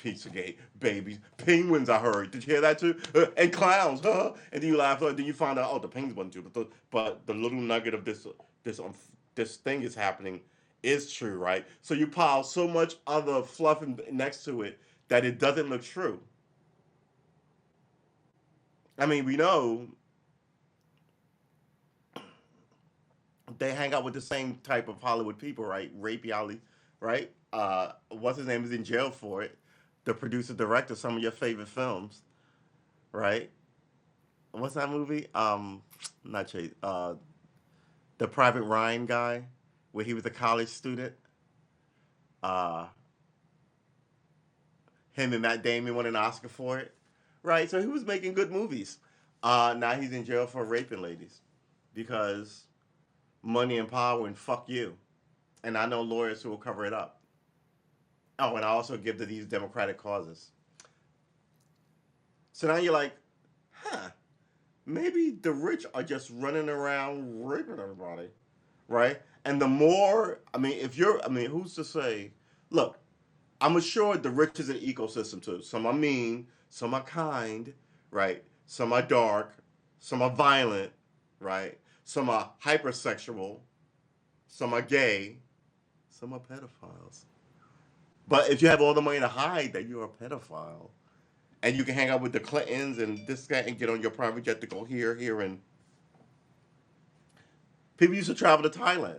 Pizzagate, babies, penguins. I heard. Did you hear that too? And clowns, huh? And then you laugh, and then you find out, oh, the penguins wasn't too. But the little nugget of this this thing is happening is true, right? So you pile so much other fluff next to it that it doesn't look true. I mean, we know they hang out with the same type of Hollywood people, right? Rapey Ollie, right? What's his name is in jail for it. The producer, director, some of your favorite films, right? What's that movie? Not Chase. The Private Ryan guy, where he was a college student. Uh, Him and Matt Damon won an Oscar for it, right? So he was making good movies. Now he's in jail for raping ladies because money and power and fuck you. And I know lawyers who will cover it up. Oh, and I also give to these democratic causes. So now you're like, huh, maybe the rich are just running around raping everybody, right? And the more, I mean, who's to say? Look, I'm assured the rich is an ecosystem too. Some are mean, some are kind, right? Some are dark, some are violent, right? Some are hypersexual, some are gay, some are pedophiles. But if you have all the money to hide that you're a pedophile, and you can hang out with the Clintons and this guy and get on your private jet to go here, and people used to travel to Thailand.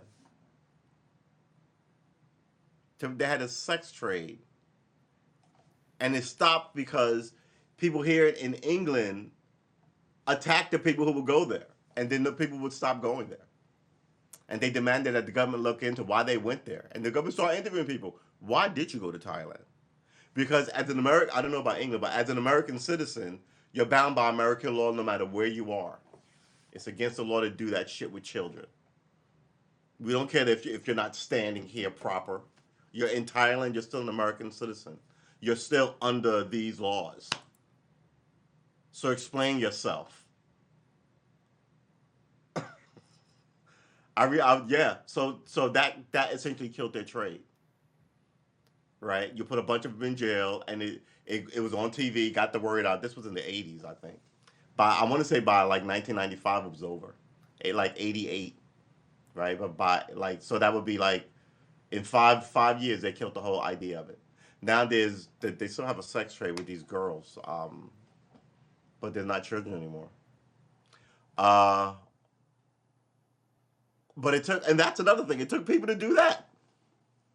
They had a sex trade, and it stopped because people here in England attacked the people who would go there, and then the people would stop going there. And they demanded that the government look into why they went there. And the government started interviewing people. Why did you go to Thailand? Because as an American, I don't know about England, but as an American citizen, you're bound by American law no matter where you are. It's against the law to do that shit with children. We don't care if you're not standing here proper. You're in Thailand, you're still an American citizen. You're still under these laws. So explain yourself. Yeah. So that essentially killed their trade, right? You put a bunch of them in jail, and it was on TV, got the word out. This was in the '80s, I think. I want to say by like 1995 it was over, like '88, right? But by like so that would be like in five years they killed the whole idea of it. Now they still have a sex trade with these girls, but they're not children anymore. Uh, but it took, and that's another thing. It took people to do that.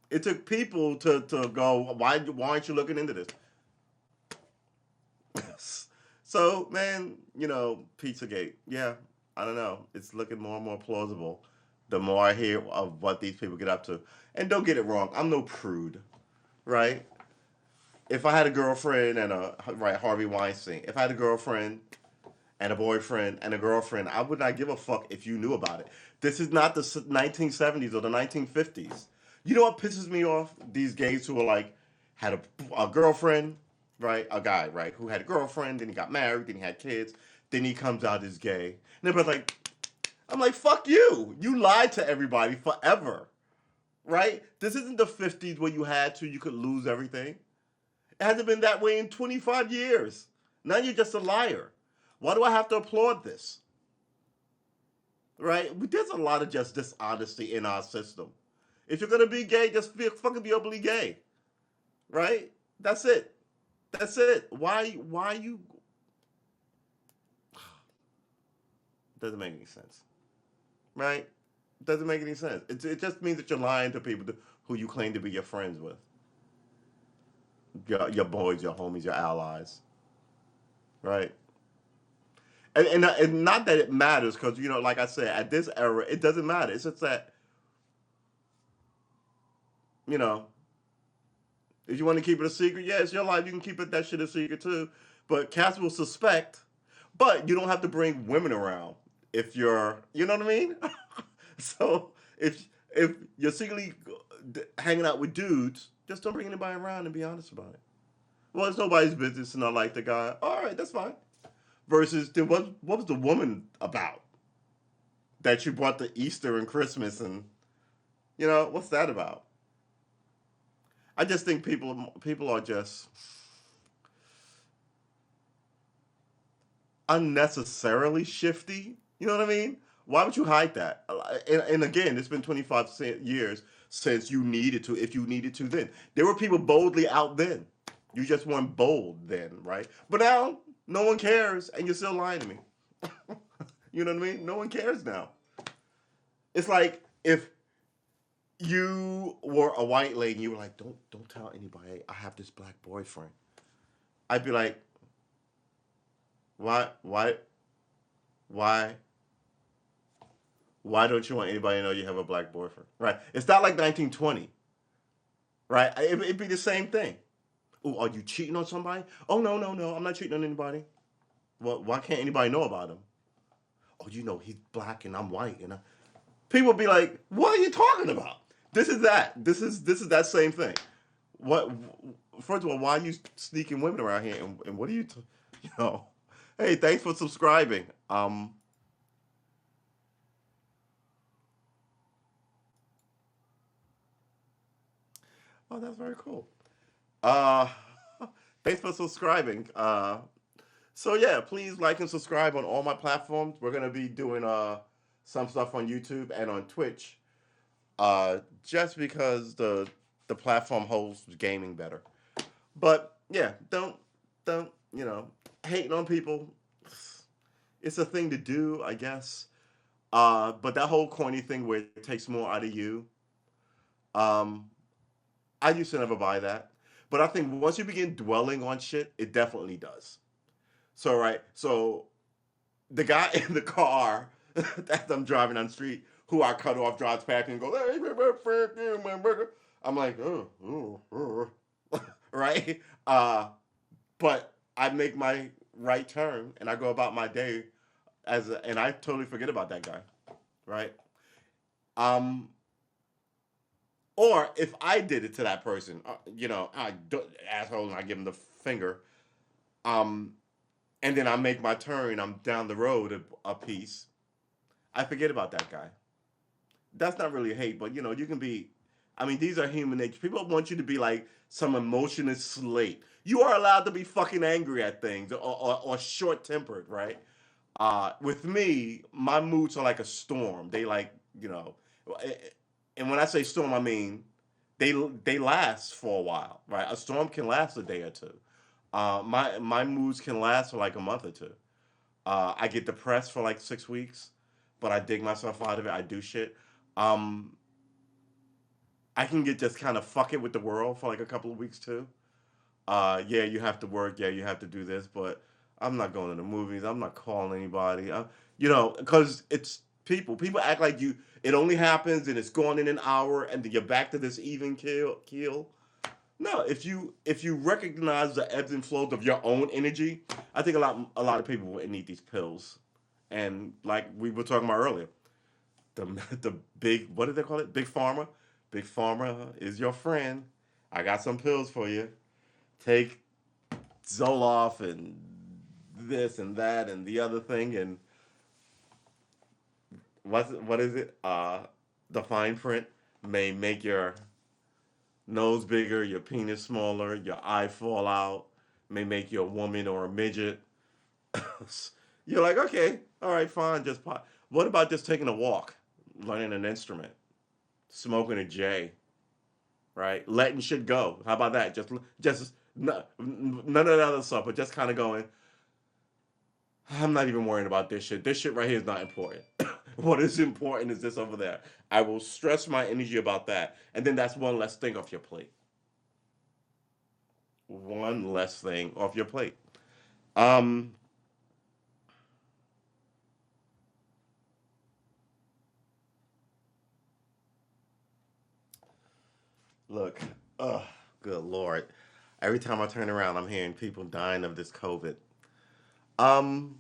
It took people to go. Why aren't you looking into this? So man, Pizzagate. Yeah, I don't know. It's looking more and more plausible. The more I hear of what these people get up to, and don't get it wrong, I'm no prude, right? If I had a girlfriend and Harvey Weinstein. If I had a girlfriend and a boyfriend and a girlfriend, I would not give a fuck if you knew about it. This is not the 1970s or the 1950s. You know what pisses me off? These gays who are like had a girlfriend right? A guy, right, who had a girlfriend, then he got married, then he had kids, then he comes out as gay. And everybody's like, I'm like, fuck you. You lied to everybody forever, right? This isn't the 50s where you could lose everything. It hasn't been that way in 25 years. Now you're just a liar. Why do I have to applaud this? Right? There's a lot of just dishonesty in our system. If you're gonna be gay, just fucking be openly gay. Right? That's it. That's it. Why you doesn't make any sense. Right? Doesn't make any sense. It just means that you're lying to people who you claim to be your friends with. Your boys, your homies, your allies. Right? And not that it matters, because like I said, at this era, it doesn't matter. It's just that you know, if you want to keep it a secret, yeah, it's your life. You can keep that shit a secret too. But cats will suspect. But you don't have to bring women around if you know what I mean. So if you're secretly hanging out with dudes, just don't bring anybody around and be honest about it. Well, it's nobody's business, and I like the guy. All right, that's fine. Versus, then what was the woman about that you brought to Easter and Christmas, and what's that about? I just think people are just unnecessarily shifty. You know what I mean? Why would you hide that? And again, it's been 25 years since you needed to, if you needed to then. There were people boldly out then. You just weren't bold then, right? But now, no one cares, and you're still lying to me. You know what I mean? No one cares now. It's like if you were a white lady and you were like, don't tell anybody I have this black boyfriend. I'd be like, why, why, why don't you want anybody to know you have a black boyfriend? Right? It's not like 1920, right? It'd be the same thing. Oh, are you cheating on somebody? Oh, no, no, no, I'm not cheating on anybody. Well, why can't anybody know about him? Oh, he's black and I'm white, and people be like, what are you talking about? This is that. This is that same thing. What? First of all, why are you sneaking women around here? And what are you? You know? Hey, thanks for subscribing. Oh, that's very cool. Uh, thanks for subscribing. So yeah, please like and subscribe on all my platforms. We're gonna be doing some stuff on YouTube and on Twitch. Just because the platform holds gaming better. But yeah, don't hating on people. It's a thing to do, I guess. But that whole corny thing where it takes more out of you. Um, I used to never buy that, but I think once you begin dwelling on shit, it definitely does. So right, so the guy in the car that I'm driving on the street, who I cut off, drives past me and goes, "Hey, my burger." I'm like, right? But I make my right turn and I go about my day and I totally forget about that guy, right? Um, or if I did it to that person, I asshole, and I give him the finger, um, and then I make my turn, I'm down the road a piece. I forget about that guy. That's not really hate, but you can be. I mean, these are human nature. People want you to be like some emotionless slate. You are allowed to be fucking angry at things or short tempered, right? With me, my moods are like a storm. They like, and when I say storm, I mean they last for a while, right? A storm can last a day or two. My moods can last for like a month or two. I get depressed for like 6 weeks, but I dig myself out of it. I do shit. Um, I can get just kind of fuck it with the world for like a couple of weeks too. Yeah, you have to work. Yeah, you have to do this, but I'm not going to the movies. I'm not calling anybody. Because it's people. People act like you. It only happens and it's gone in an hour, and then you're back to this even keel. No, if you recognize the ebbs and flows of your own energy, I think a lot of people will need these pills, and like we were talking about earlier, the the big, what do they call it? Big pharma. Big pharma is your friend. I got some pills for you. Take Zoloft and this and that and the other thing and what is it? The fine print may make your nose bigger, your penis smaller, your eye fall out, may make you a woman or a midget. You're like, okay, all right, fine, just pot. What about just taking a walk, learning an instrument, smoking a J, right? Letting shit go. How about that? Just none of that other stuff, but just kind of going. I'm not even worrying about this shit. This shit right here is not important. What is important is this over there. I will stress my energy about that, and then that's one less thing off your plate. One less thing off your plate. Um, Look, oh, good lord. Every time I turn around, I'm hearing people dying of this COVID. Um,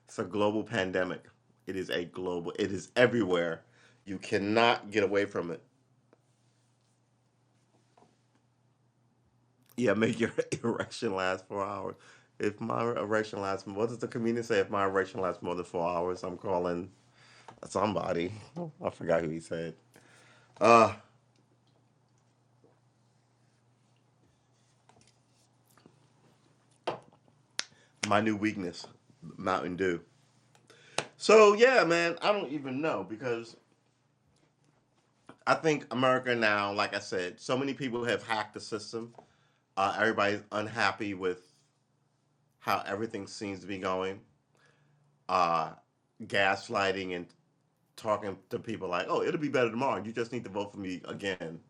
it's a global pandemic. It is a global. It is everywhere. You cannot get away from it. Yeah, make your erection last 4 hours. If my erection lasts, what does the comedian say? If my erection lasts more than 4 hours, I'm calling somebody. I forgot who he said. Uh, my new weakness, Mountain Dew. So yeah, man, I don't even know because I think America now, like I said, so many people have hacked the system. Everybody's unhappy with how everything seems to be going. Uh, Gaslighting and talking to people like, "Oh, it'll be better tomorrow. You just need to vote for me again."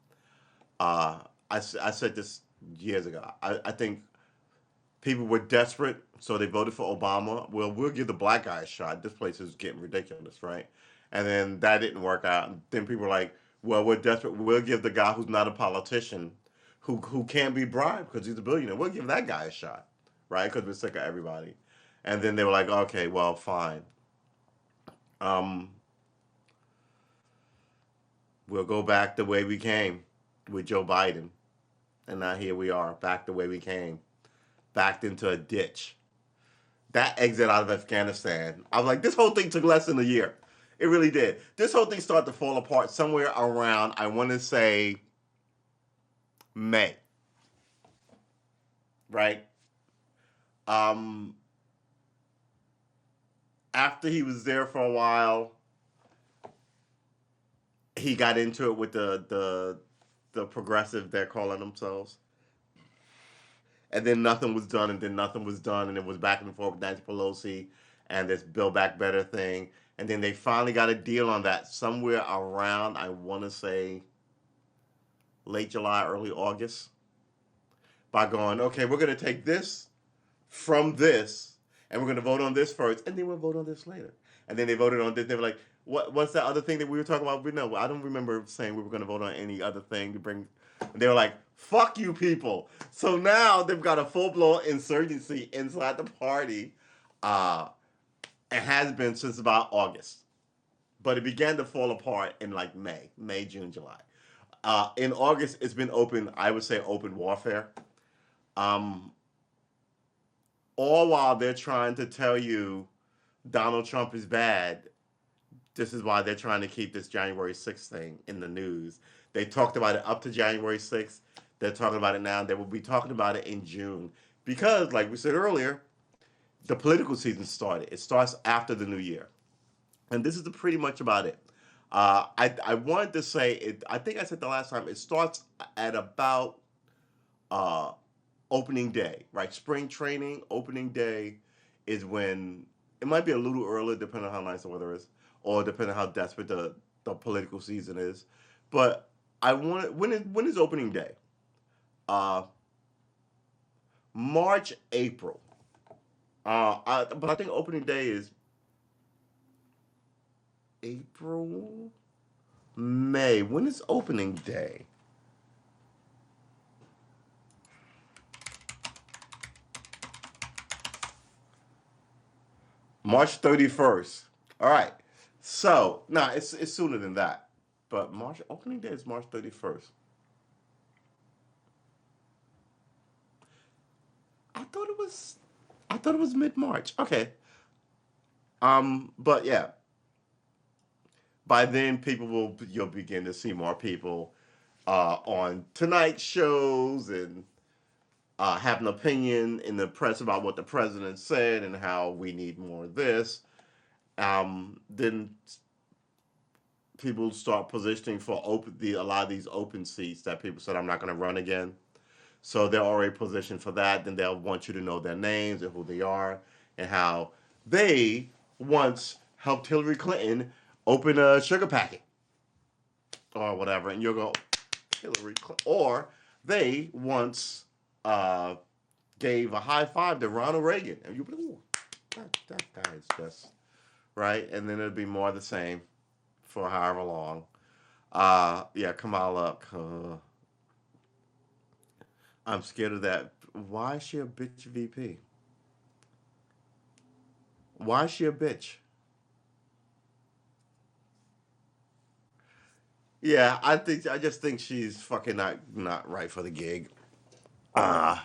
Uh, I said this years ago. I think people were desperate, so they voted for Obama. Well, we'll give the black guy a shot. This place is getting ridiculous, right? And then that didn't work out. And then people were like, well, we're desperate. We'll give the guy who's not a politician, who can't be bribed because he's a billionaire. We'll give that guy a shot, right? Because we're sick of everybody. And then they were like, okay, well, fine. Um, we'll go back the way we came with Joe Biden. And now here we are, back the way we came, backed into a ditch. That exit out of Afghanistan, I was like, this whole thing took less than a year. It really did. This whole thing started to fall apart somewhere around, I want to say, May, right? Um, After he was there for a while, he got into it with the progressive they're calling themselves, and then nothing was done, and then nothing was done, and it was back and forth with Nancy Pelosi and this Build Back Better thing, and then they finally got a deal on that somewhere around I want to say late July, early August, by going, okay, we're going to take this from this, and we're going to vote on this first, and then we'll vote on this later. And then they voted on this. They were like, what's that other thing that we were talking about? No, I don't remember saying we were going to vote on any other thing to bring. And they were like, fuck you people. So now they've got a full blown insurgency inside the party. Uh, it has been since about August. But it began to fall apart in like May, June, July. In August, it's been open, I would say open warfare. Um, all while they're trying to tell you Donald Trump is bad. This is why they're trying to keep this January 6th thing in the news. They talked about it up to January 6th. They're talking about it now. They will be talking about it in June. Because, like we said earlier, the political season started. It starts after the new year. And this is pretty much about it. I wanted to say, I think I said the last time, it starts at about uh, opening day, right? Spring training, opening day is when it might be a little early, depending on how nice the weather is, or depending on how desperate the political season is. But I want when is opening day? Uh, March, April. But I think opening day is April, May. When is opening day? March 31st. All right. So, nah, it's sooner than that. But March opening day is March 31st. I thought it was. I thought it was mid March. Okay. But yeah, by then you'll begin to see more people on tonight shows and have an opinion in the press about what the president said and how we need more of this. Then people start positioning for a lot of these open seats that people said I'm not going to run again. So they're already positioned for that. Then they'll want you to know their names and who they are and how they once helped Hillary Clinton open a sugar packet or whatever, and you'll go Hillary Clinton, or they once uh, gave a high five to Ronald Reagan, and you be, ooh, that guy is just right, and then it'll be more of the same for however long. Yeah, Kamala. I'm scared of that. Why is she a bitch VP? Why is she a bitch? Yeah, I just think she's fucking not right for the gig. Uh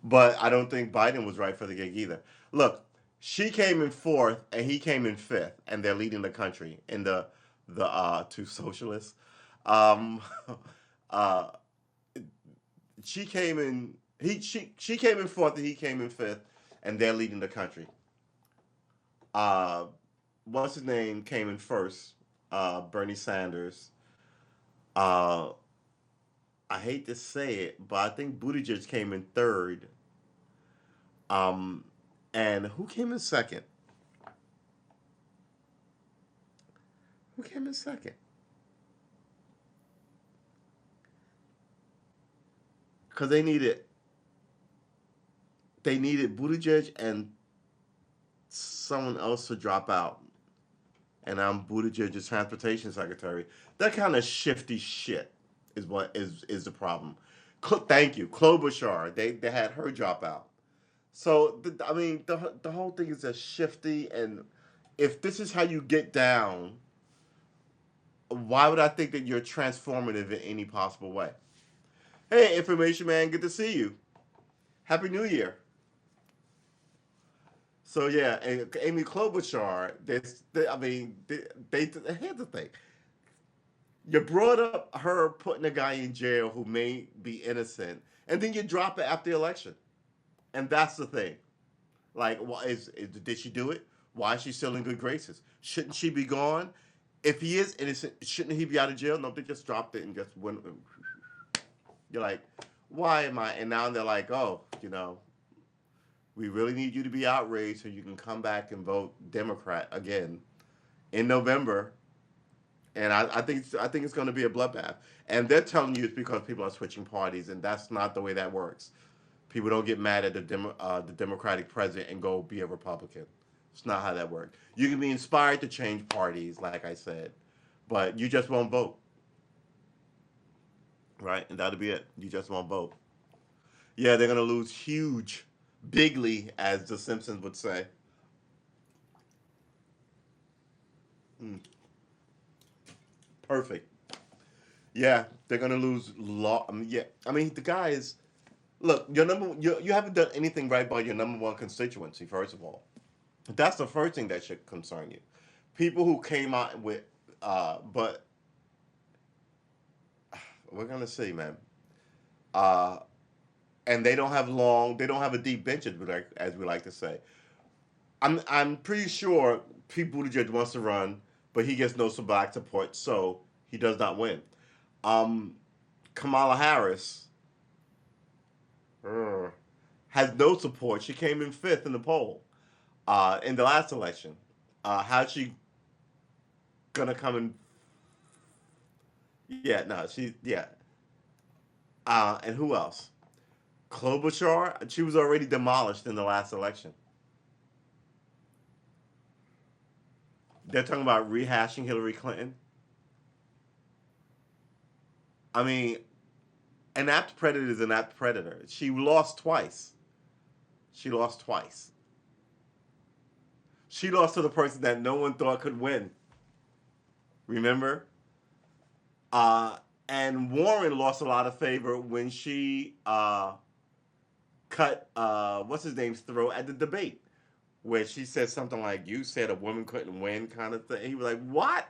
but I don't think Biden was right for the gig either. Look, she came in fourth and he came in fifth, and they're leading the country in the two socialists. Um, uh, she came in she came in fourth and he came in fifth, and they're leading the country. Uh, what's his name came in first? Bernie Sanders. Uh, I hate to say it, but I think Buttigieg came in third. Um, and who came in second? Who came in second? Because they needed Buttigieg and someone else to drop out, and I'm Buttigieg's transportation secretary. That kind of shifty shit is what is the problem. Thank you, Klobuchar. They had her drop out. So I mean, the whole thing is just shifty, and if this is how you get down, why would I think that you're transformative in any possible way? Hey, information man, good to see you. Happy New Year. So yeah, and Amy Klobuchar. I mean, here's the thing: you brought up her putting a guy in jail who may be innocent, and then you drop it after the election, and that's the thing. Like, did she do it? Why is she still in good graces? Shouldn't she be gone? If he is innocent, shouldn't he be out of jail? No, they just dropped it and just went. You're like, why am I? And now they're like, oh, we really need you to be outraged so you can come back and vote Democrat again in November. And I think it's going to be a bloodbath. And they're telling you it's because people are switching parties, and that's not the way that works. People don't get mad at the Democratic president and go be a Republican. It's not how that works. You can be inspired to change parties, like I said, but you just won't vote, right? And that'll be it. You just won't vote. Yeah, they're gonna lose huge, bigly, as the Simpsons would say. Mm, perfect. Yeah, they're gonna lose law. Yeah, I mean the guy is. Look, you haven't done anything right by your number one constituency. First of all, that's the first thing that should concern you. People who came out with, but we're gonna see, man. Uh, and they don't have a deep bench, as we like to say. I'm pretty sure Pete Buttigieg wants to run, but he gets no black support, so he does not win. Um, Kamala Harris uh, has no support. She came in fifth in the poll in the last election. How's she gonna come in? Yeah, no, yeah. And who else? Klobuchar. She was already demolished in the last election. They're talking about rehashing Hillary Clinton. I mean, an apt predator is an apt predator. She lost twice. She lost twice. She lost to the person that no one thought could win. Remember? Uh, and Warren lost a lot of favor when she cut what's his name's throat at the debate, where she said something like, "You said a woman couldn't win," kind of thing. He was like, "What?"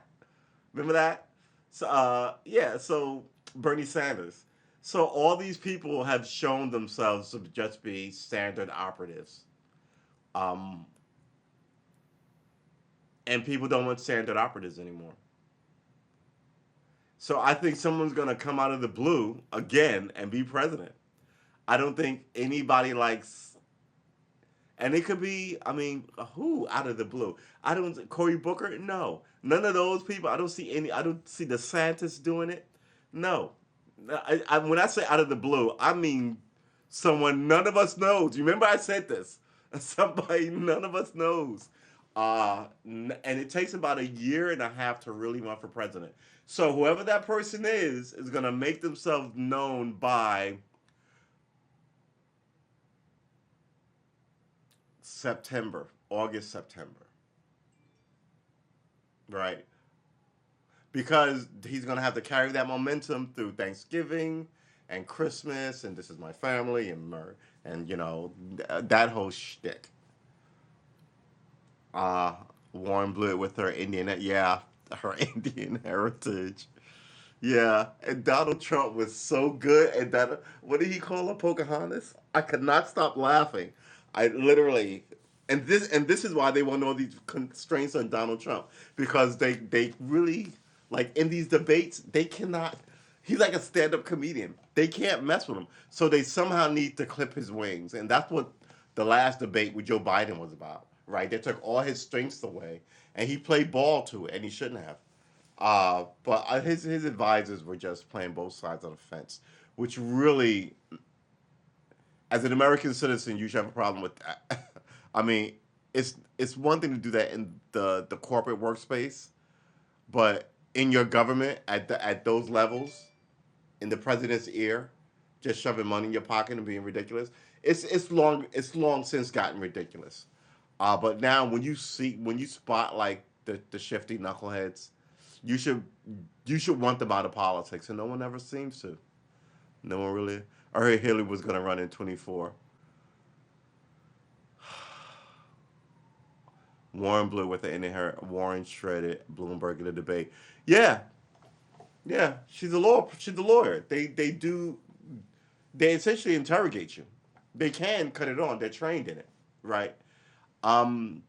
Remember that? So yeah, so Bernie Sanders. So all these people have shown themselves to just be standard operatives. Um, and people don't want standard operatives anymore. So I think someone's gonna come out of the blue again and be president. I don't think anybody likes, and it could be. I mean, who out of the blue? I don't. Cory Booker? No, none of those people. I don't see any. I don't see DeSantis doing it. No, when I say out of the blue, I mean someone none of us knows. You remember I said this? Somebody none of us knows. And it takes about a year and a half to really run for president. So whoever that person is gonna make themselves known by September, August, September, right? Because he's gonna have to carry that momentum through Thanksgiving and Christmas, and this is my family, and that whole shtick. Uh, Warren Blewett with her yeah, her Indian heritage. Yeah, and Donald Trump was so good, and that what did he call her, Pocahontas? I could not stop laughing. I literally, and this is why they want all these constraints on Donald Trump, because they really, like, in these debates they cannot. He's like a stand-up comedian. They can't mess with him, so they somehow need to clip his wings, and that's what the last debate with Joe Biden was about. Right? They took all his strengths away, and he played ball to it, and he shouldn't have. But his advisors were just playing both sides of the fence, which really, as an American citizen, you should have a problem with that. I mean, it's one thing to do that in the corporate workspace, but in your government at those levels, in the president's ear, just shoving money in your pocket and being ridiculous. It's long since gotten ridiculous. But now when you spot like the shifty knuckleheads, you should you should want them out of politics, and no one ever seems to. No one really. I heard Hillary was going to run in 24. Warren Blue with the in her Warren shredded Bloomberg in the debate. Yeah, yeah, she's a lawyer. She's a lawyer. They essentially interrogate you. They can cut it on. They're trained in it, right? Um,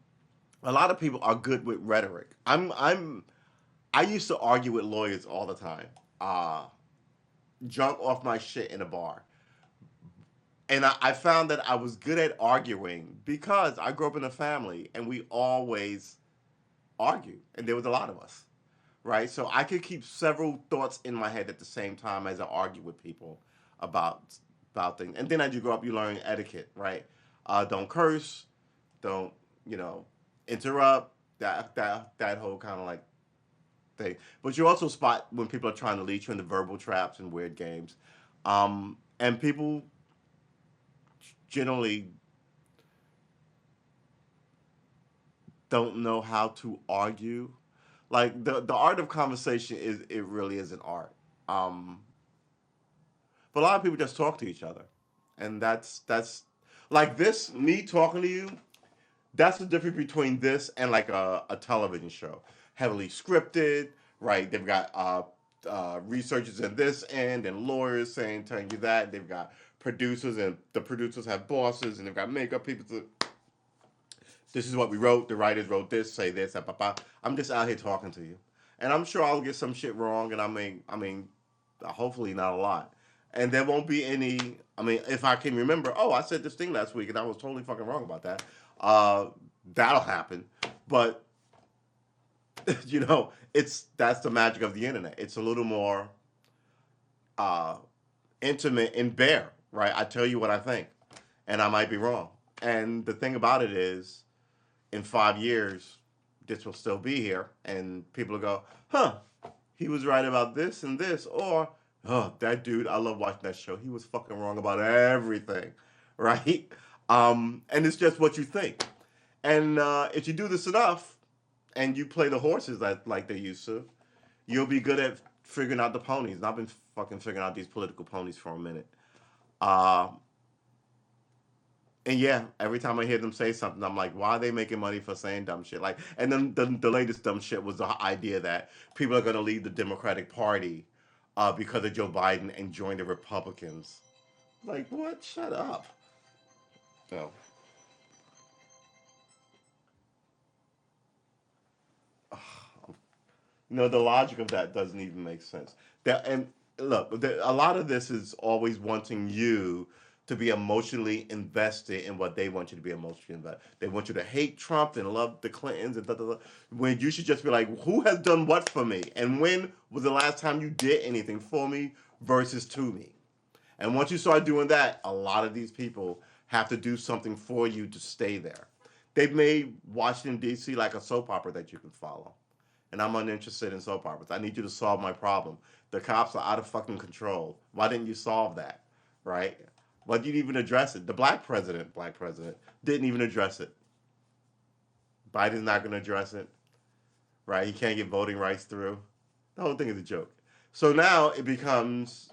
a lot of people are good with rhetoric. I used to argue with lawyers all the time. Drunk off my shit in a bar. And I found that I was good at arguing because I grew up in a family and we always argue. And there was a lot of us, right? So I could keep several thoughts in my head at the same time as I argue with people about about things. And then as you grow up, you learn etiquette, right? Don't curse, don't you know, interrupt. That whole kind of like thing. But you also spot when people are trying to lead you into verbal traps and weird games. And people generally don't know how to argue. Like the art of conversation is it really is an art. Um, but a lot of people just talk to each other, and that's like this me talking to you. That's the difference between this and like a television show, heavily scripted. Right? They've got researchers in this end and lawyers saying telling you that. They've got producers and the producers have bosses and they've got makeup people. This is what we wrote. The writers wrote this. Say this. Blah, blah, blah. I'm just out here talking to you, and I'm sure I'll get some shit wrong. And I mean, hopefully not a lot. And there won't be any. I mean, if I can remember, oh, I said this thing last week and I was totally fucking wrong about that. Uh, that'll happen. But it's that's the magic of the internet. It's a little more uh, intimate and bare, right? I tell you what I think, and I might be wrong. And the thing about it is, in 5 years, this will still be here, and people will go, "Huh, he was right about this and this," or, "Oh, that dude, I love watching that show. He was fucking wrong about everything," right? And it's just what you think. And if you do this enough, and you play the horses like they used to, you'll be good at figuring out the ponies. And I've been fucking figuring out these political ponies for a minute. Uh, And yeah, every time I hear them say something, I'm like, why are they making money for saying dumb shit? Like, and then the latest dumb shit was the idea that people are going to leave the Democratic Party because of Joe Biden and join the Republicans. Like, what? Shut up. No. No, the logic of that doesn't even make sense. That and look, a lot of this is always wanting you to be emotionally invested in what they want you to be emotionally invested. They want you to hate Trump and love the Clintons and da, da, da, when you should just be like, who has done what for me, and when was the last time you did anything for me versus to me? And once you start doing that, a lot of these people have to do something for you to stay there. They've made Washington D.C. like a soap opera that you can follow, and I'm uninterested in soap operas. I need you to solve my problem. The cops are out of fucking control. Why didn't you solve that? Right? Why didn't you even address it? The black president, didn't even address it. Biden's not going to address it. Right? He can't get voting rights through. The whole thing is a joke. So now it becomes,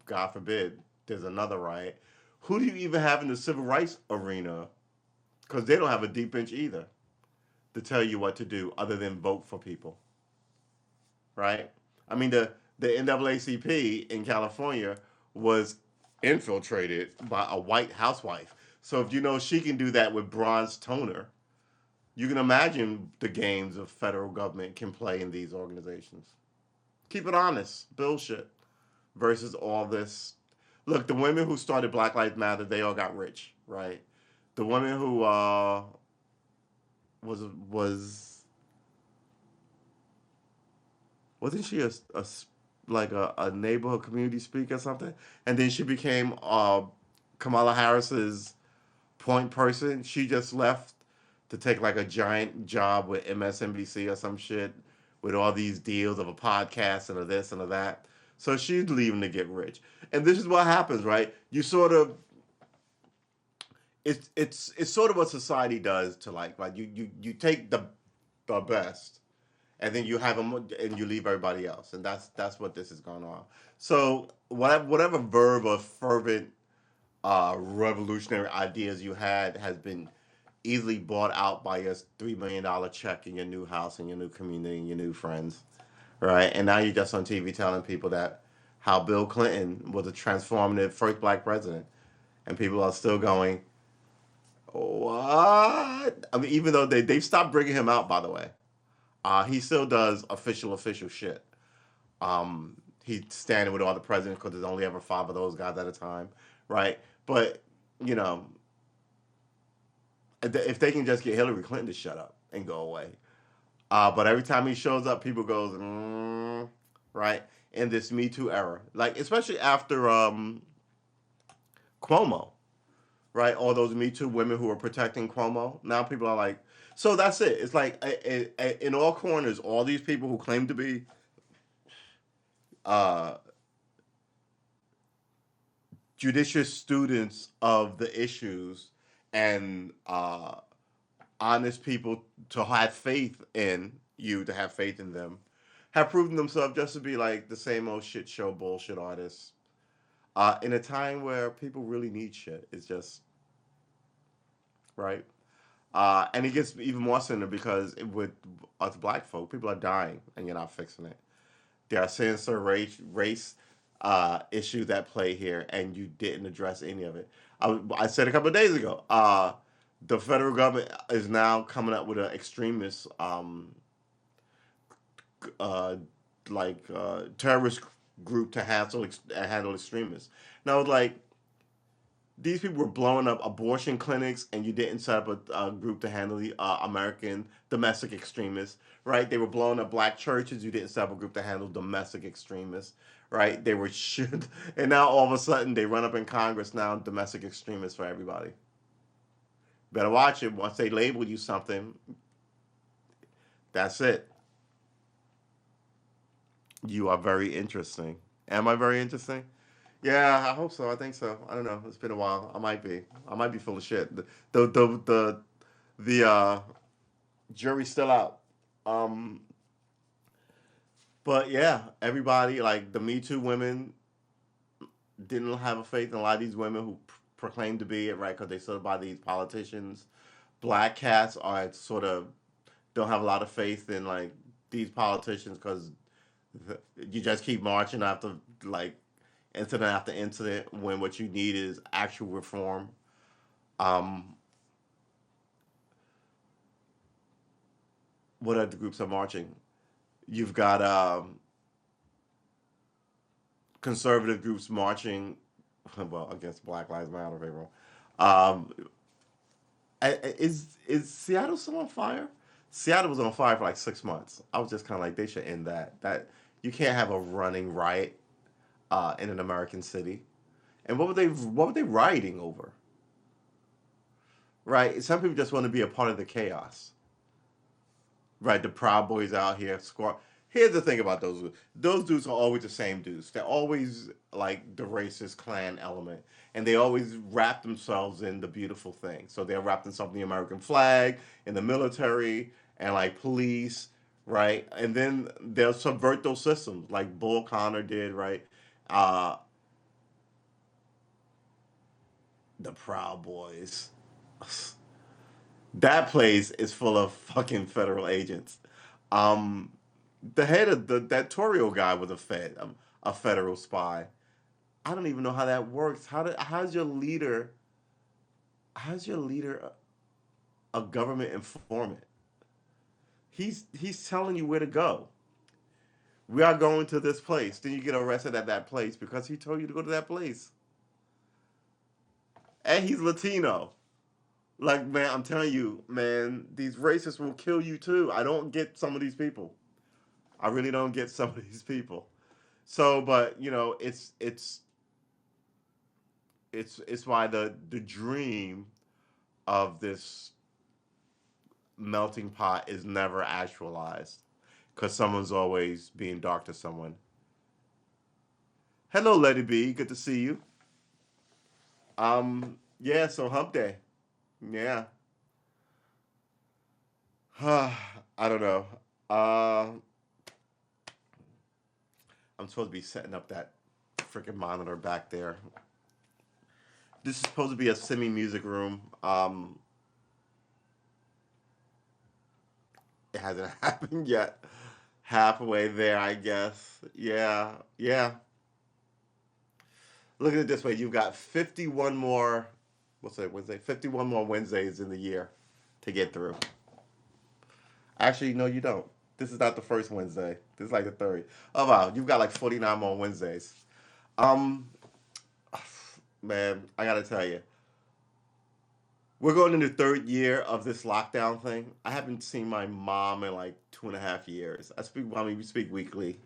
God forbid, there's another riot. Who do you even have in the civil rights arena? Because they don't have a deep bench either to tell you what to do other than vote for people. Right? I mean, the NAACP in California was infiltrated by a white housewife. So if you know she can do that with bronze toner, you can imagine the games the federal government can play in these organizations. Keep it honest, bullshit versus all this. Look, the women who started Black Lives Matter, they all got rich, right? The woman who was wasn't she like a neighborhood community speaker or something, and then she became Kamala Harris's point person. She just left to take like a giant job with MSNBC or some shit with all these deals of a podcast and a this and a that. So she's leaving to get rich. And this is what happens, right? You sort of it's sort of what society does to like you take the best and then you have them and you leave everybody else, and that's what this is going on. So whatever verb of fervent revolutionary ideas you had has been easily bought out by your $3 million check in your new house and your new community and your new friends, right? And now you're just on TV telling people that how Bill Clinton was a transformative first black president, and people are still going, what? I mean, even though they've stopped bringing him out, by the way, he still does official shit. He's standing with all the presidents because there's only ever five of those guys at a time, right? But you know, if they can just get Hillary Clinton to shut up and go away. But every time he shows up, people goes, right? In this Me Too era, like especially after Cuomo, right? All those Me Too women who are protecting Cuomo. Now people are like, so that's it. It's like in all corners, all these people who claim to be uh, judicious students of the issues and honest people to have faith in you, to have faith in them, have proven themselves just to be like the same old shit show bullshit artists. In a time where people really need shit, it's just right. And it gets even more cynical because with us black folk, people are dying and you're not fixing it. There are sinister race issues that play here, and you didn't address any of it. I said a couple of days ago, the federal government is now coming up with an extremist, uh, terrorist group to handle extremists. Now, like these people were blowing up abortion clinics, and you didn't set up a group to handle the American domestic extremists, right? They were blowing up black churches. You didn't set up a group to handle domestic extremists, right? They were shit, and now all of a sudden they run up in Congress now domestic extremists for everybody. Better watch it. Once they label you something, that's it. You are very interesting. Am I very interesting? Yeah, I hope so. I think so. I don't know. It's been a while. I might be. I might be full of shit. The jury's still out. Um, but yeah, everybody like the Me Too women didn't have a faith in a lot of these women who proclaim to be it, right? Because they stood by these politicians. Black cats are sort of don't have a lot of faith in like these politicians because you just keep marching after like incident after incident when what you need is actual reform. Um, what other groups are marching? You've got conservative groups marching, well, against Black Lives Matter people. Um, is Seattle still on fire? Seattle was on fire for like 6 months. I was just kind of like they should end that. That you can't have a running riot in an American city. And what were they rioting over? Right? Some people just want to be a part of the chaos. Right, the Proud Boys out here squat. Here's the thing about those dudes. Those dudes are always the same dudes. They're always like the racist clan element, and they always wrap themselves in the beautiful thing. So they're wrapped themselves in the American flag, in the military, and like police, right? And then they'll subvert those systems, like Bull Connor did, right? Uh, the Proud Boys. That place is full of fucking federal agents. Um, the head of that Torio guy was a federal spy. I don't even know how that works. How's your leader a government informant? He's telling you where to go. We are going to this place. Then you get arrested at that place because he told you to go to that place. And he's Latino. Like man, I'm telling you, man, these racists will kill you too. I don't get some of these people. I really don't get some of these people. So, but it's why the dream of this melting pot is never actualized because someone's always being dark to someone. Hello, Lady B. Good to see you. Yeah. So Hump Day. Yeah. I don't know. Uh, I'm supposed to be setting up that freaking monitor back there. This is supposed to be a semi music room. It hasn't happened yet. Halfway there, I guess. Yeah, yeah. Look at it this way: you've got 51 more. What's that Wednesday? 51 more Wednesdays in the year to get through. Actually, no, you don't. This is not the first Wednesday. This is like the third. Oh wow, you've got like 49 more Wednesdays. Um, man, I gotta tell you, we're going into the third year of this lockdown thing. I haven't seen my mom in like 2.5 years. I mean, we speak weekly,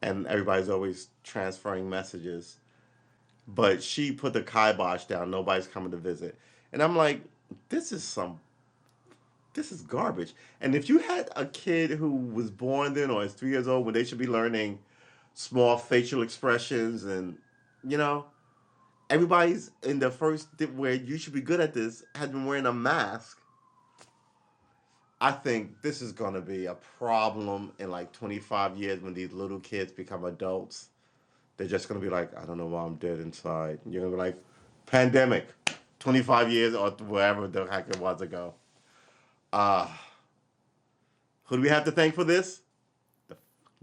and everybody's always transferring messages. But she put the kibosh down. Nobody's coming to visit, and I'm like, this is some, this is garbage. And if you had a kid who was born then or is 3 years old, when they should be learning small facial expressions and you know everybody's in the first where you should be good at this has been wearing a mask. I think this is going to be a problem in like 25 years when these little kids become adults. They're just going to be like, I don't know why I'm dead inside. You're going to be like, pandemic, 25 years or wherever the heck it was ago. Uh, who do we have to thank for this? The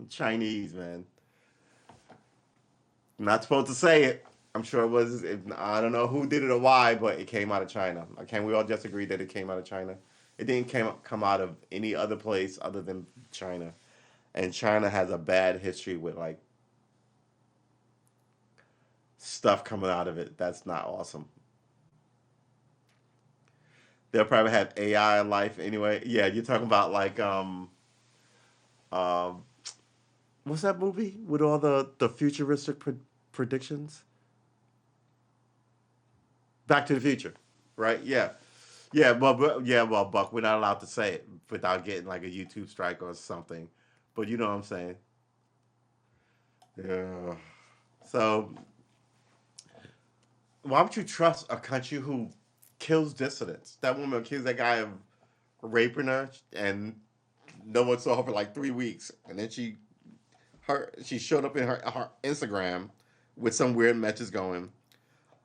Chinese, man. Not supposed to say it. I'm sure it was. I don't know who did it or why, but it came out of China. Can we all just agree that it came out of China? It didn't come out of any other place other than China, and China has a bad history with like stuff coming out of it that's not awesome. They'll probably have AI in life anyway. Yeah, you're talking about like um what's that movie with all the futuristic predictions? Back to the Future, right? Yeah, yeah. Well, Buck, we're not allowed to say it without getting like a YouTube strike or something. But you know what I'm saying? Yeah. So why would you trust a country who kills dissidents? That woman accused that guy of raping her, and no one saw her for like 3 weeks, and then she showed up in her Instagram with some weird message going.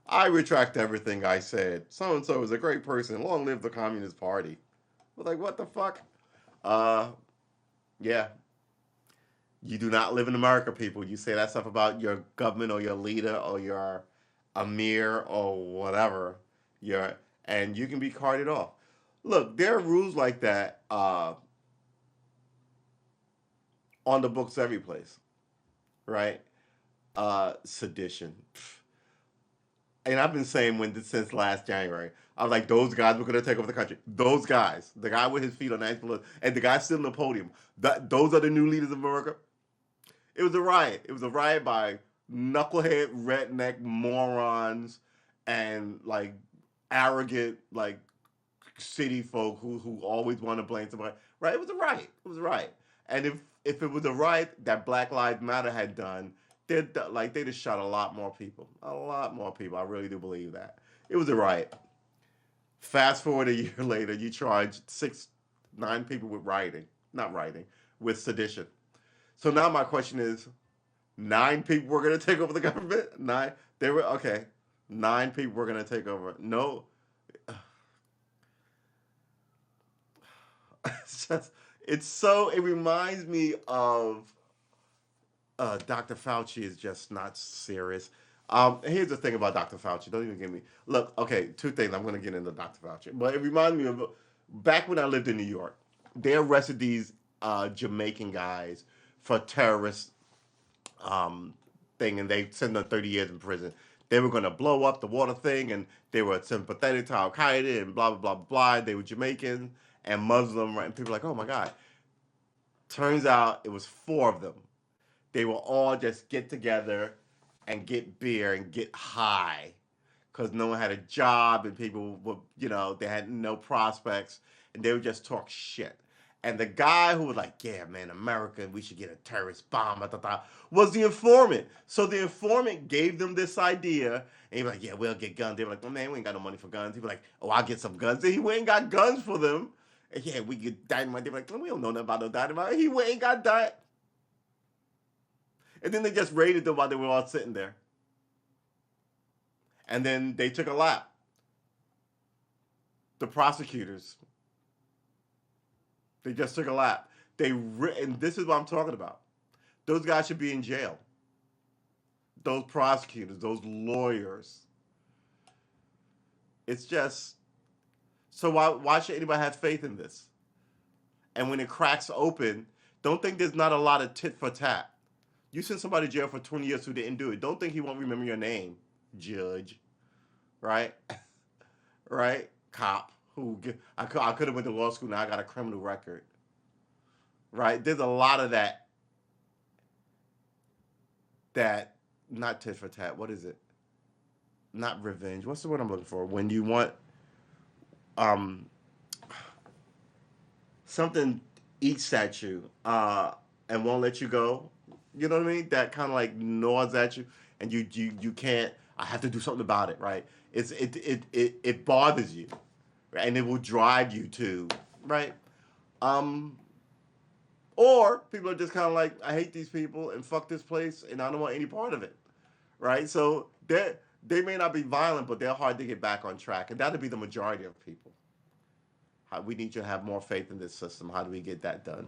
I retract everything I said. So and so is a great person. Long live the Communist Party. I was like, what the fuck? Uh, yeah. You do not live in America, people. You say that stuff about your government or your leader or your Amir or whatever. Your and you can be carted off. Look, there are rules like that on the books every place, right? Sedition. And I've been saying since last January. I was like, those guys were going to take over the country. Those guys, the guy with his feet on Nancy Pelosi, and the guy still on the podium. Those are the new leaders of America. It was a riot. It was a riot by knucklehead, redneck morons, and like arrogant, like city folk who always want to blame somebody. Right? It was a riot. It was a riot. And if it was a riot that Black Lives Matter had done, they'd have shot a lot more people. A lot more people. I really do believe that. It was a riot. Fast forward a year later, you charge 9 people with rioting, not rioting, with sedition. So now my question is, 9 people were going to take over the government? Nine? They were, okay. 9 people were going to take over. No. It reminds me of Dr. Fauci is just not serious. Here's the thing about Dr. Fauci. Don't even get me. Look, okay, 2 things. I'm going to get into Dr. Fauci. But it reminds me of back when I lived in New York, they arrested these Jamaican guys for terrorist thing, and they sent them 30 years in prison. They were going to blow up the water thing, and they were sympathetic to Al Qaeda and blah, blah, blah, blah. They were Jamaican and Muslim, right? And people were like, oh my God. Turns out it was 4 of them. They will all just get together and get beer and get high because no one had a job and people were, they had no prospects and they would just talk shit. And the guy who was like, yeah, man, America, we should get a terrorist bomb, was the informant. So the informant gave them this idea, and he was like, yeah, we'll get guns. They were like, oh, man, we ain't got no money for guns. He was like, oh, I'll get some guns. He went and got guns for them. And yeah, we get dynamite. They were like, we don't know nothing about no dynamite. He went and got dynamite. And then they just raided them while they were all sitting there. And then they took a lap. The prosecutors, they just took a lap. And this is what I'm talking about. Those guys should be in jail. Those prosecutors, those lawyers. It's just, so why should anybody have faith in this? And when it cracks open, don't think there's not a lot of tit for tat. You send somebody to jail for 20 years who didn't do it. Don't think he won't remember your name, judge. Right? Right? Cop. I could have went to law school. Now I got a criminal record. Right? There's a lot of that. Not tit for tat. What is it? Not revenge. What's the word I'm looking for? When you want something eats at you and won't let you go. You know what I mean? That kind of like gnaws at you, and you can't. I have to do something about it, right? It bothers you, right? And it will drive you to, right? Or people are just kind of like, I hate these people and fuck this place, and I don't want any part of it, right? So they may not be violent, but they're hard to get back on track, and that'll be the majority of people. We need you to have more faith in this system. How do we get that done?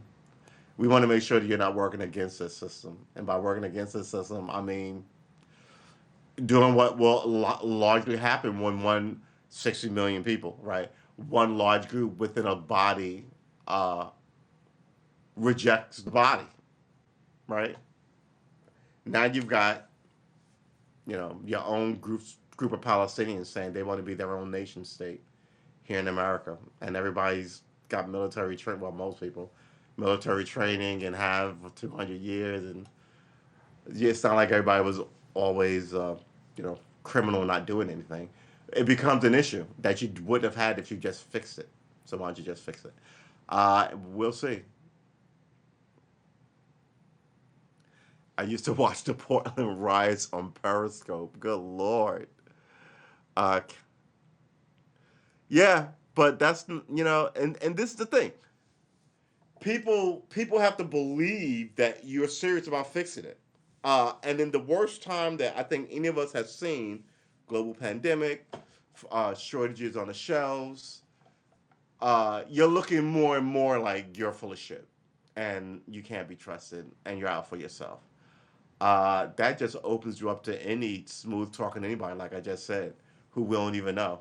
We want to make sure that you're not working against this system. And by working against this system, I mean doing what will largely happen when 60 million people, right? One large group within a body rejects the body, right? Now you've got, your own group of Palestinians saying they want to be their own nation state here in America. And everybody's got military training, well, most people, military training and have 200 years. And it's not like everybody was always, criminal and not doing anything. It becomes an issue that you would have had if you just fixed it. So why don't you just fix it? We'll see. I used to watch the Portland riots on Periscope. Good Lord. Uh, yeah, but that's, and this is the thing. People have to believe that you're serious about fixing it. And then the worst time that I think any of us have seen global pandemic, shortages on the shelves. You're looking more and more like you're full of shit, and you can't be trusted, and you're out for yourself. That just opens you up to any smooth talking anybody, like I just said, who we don't even know,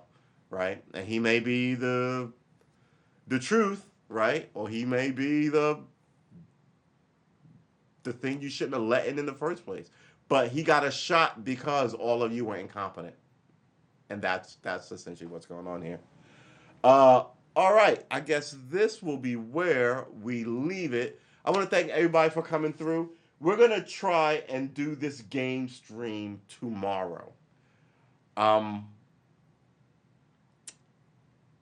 right? And he may be the truth, right? Or he may be the thing you shouldn't have let in the first place. But he got a shot because all of you were incompetent, and that's essentially what's going on here. Uh, all right, I guess this will be where we leave it. I want to thank everybody for coming through. We're gonna try and do this game stream tomorrow. Um,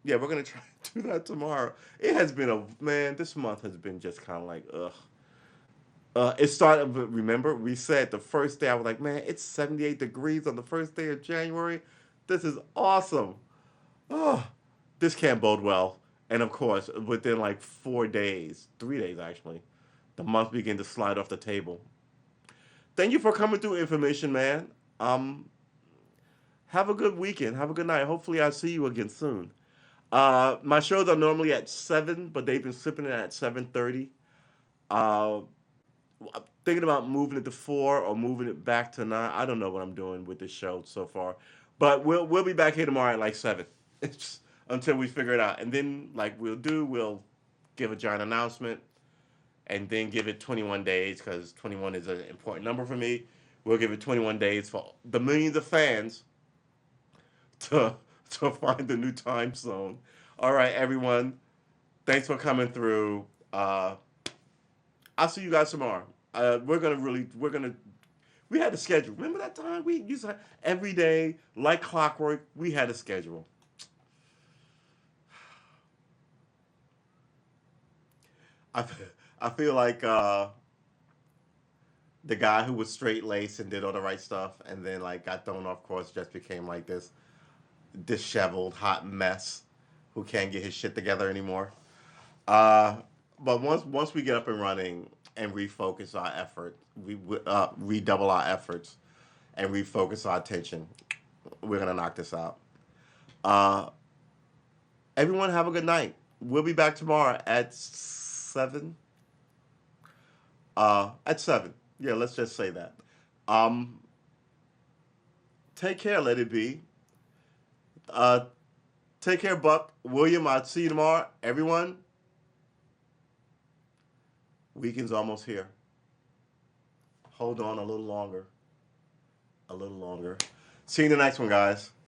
yeah, we're gonna try to do that tomorrow. It has been a man. This month has been just kind of like ugh. It started. Remember, we said the first day I was like, man, it's 78 degrees on the first day of January. This is awesome. Oh, this can't bode well. And of course, within like 4 days, 3 days actually, the month began to slide off the table. Thank you for coming through, information man. Um, have a good weekend. Have a good night. Hopefully, I'll see you again soon. My shows are normally at 7, but they've been slipping in at 7:30. Uh, I'm thinking about moving it to 4 or moving it back to 9. I don't know what I'm doing with this show so far, but we'll be back here tomorrow at like 7. It's until we figure it out, and then like we'll give a giant announcement, and then give it 21 days because 21 is an important number for me. We'll give it 21 days for the millions of fans to to find the new time zone. All right, everyone. Thanks for coming through. I'll see you guys tomorrow. We had a schedule. Remember that time we used to every day like clockwork. We had a schedule. I I feel like the guy who was straight laced and did all the right stuff, and then like got thrown off course, just became like this disheveled hot mess who can't get his shit together anymore. Uh, but once we get up and running and refocus our effort, we redouble our efforts and refocus our attention. We're gonna knock this out. Uh, everyone have a good night. We'll be back tomorrow at 7. At 7. Yeah, let's just say that. Um, take care. Let it be. Uh, take care, Buck. William, I'll see you tomorrow. Everyone, weekend's almost here. Hold on a little longer. A little longer. See you in the next one, guys.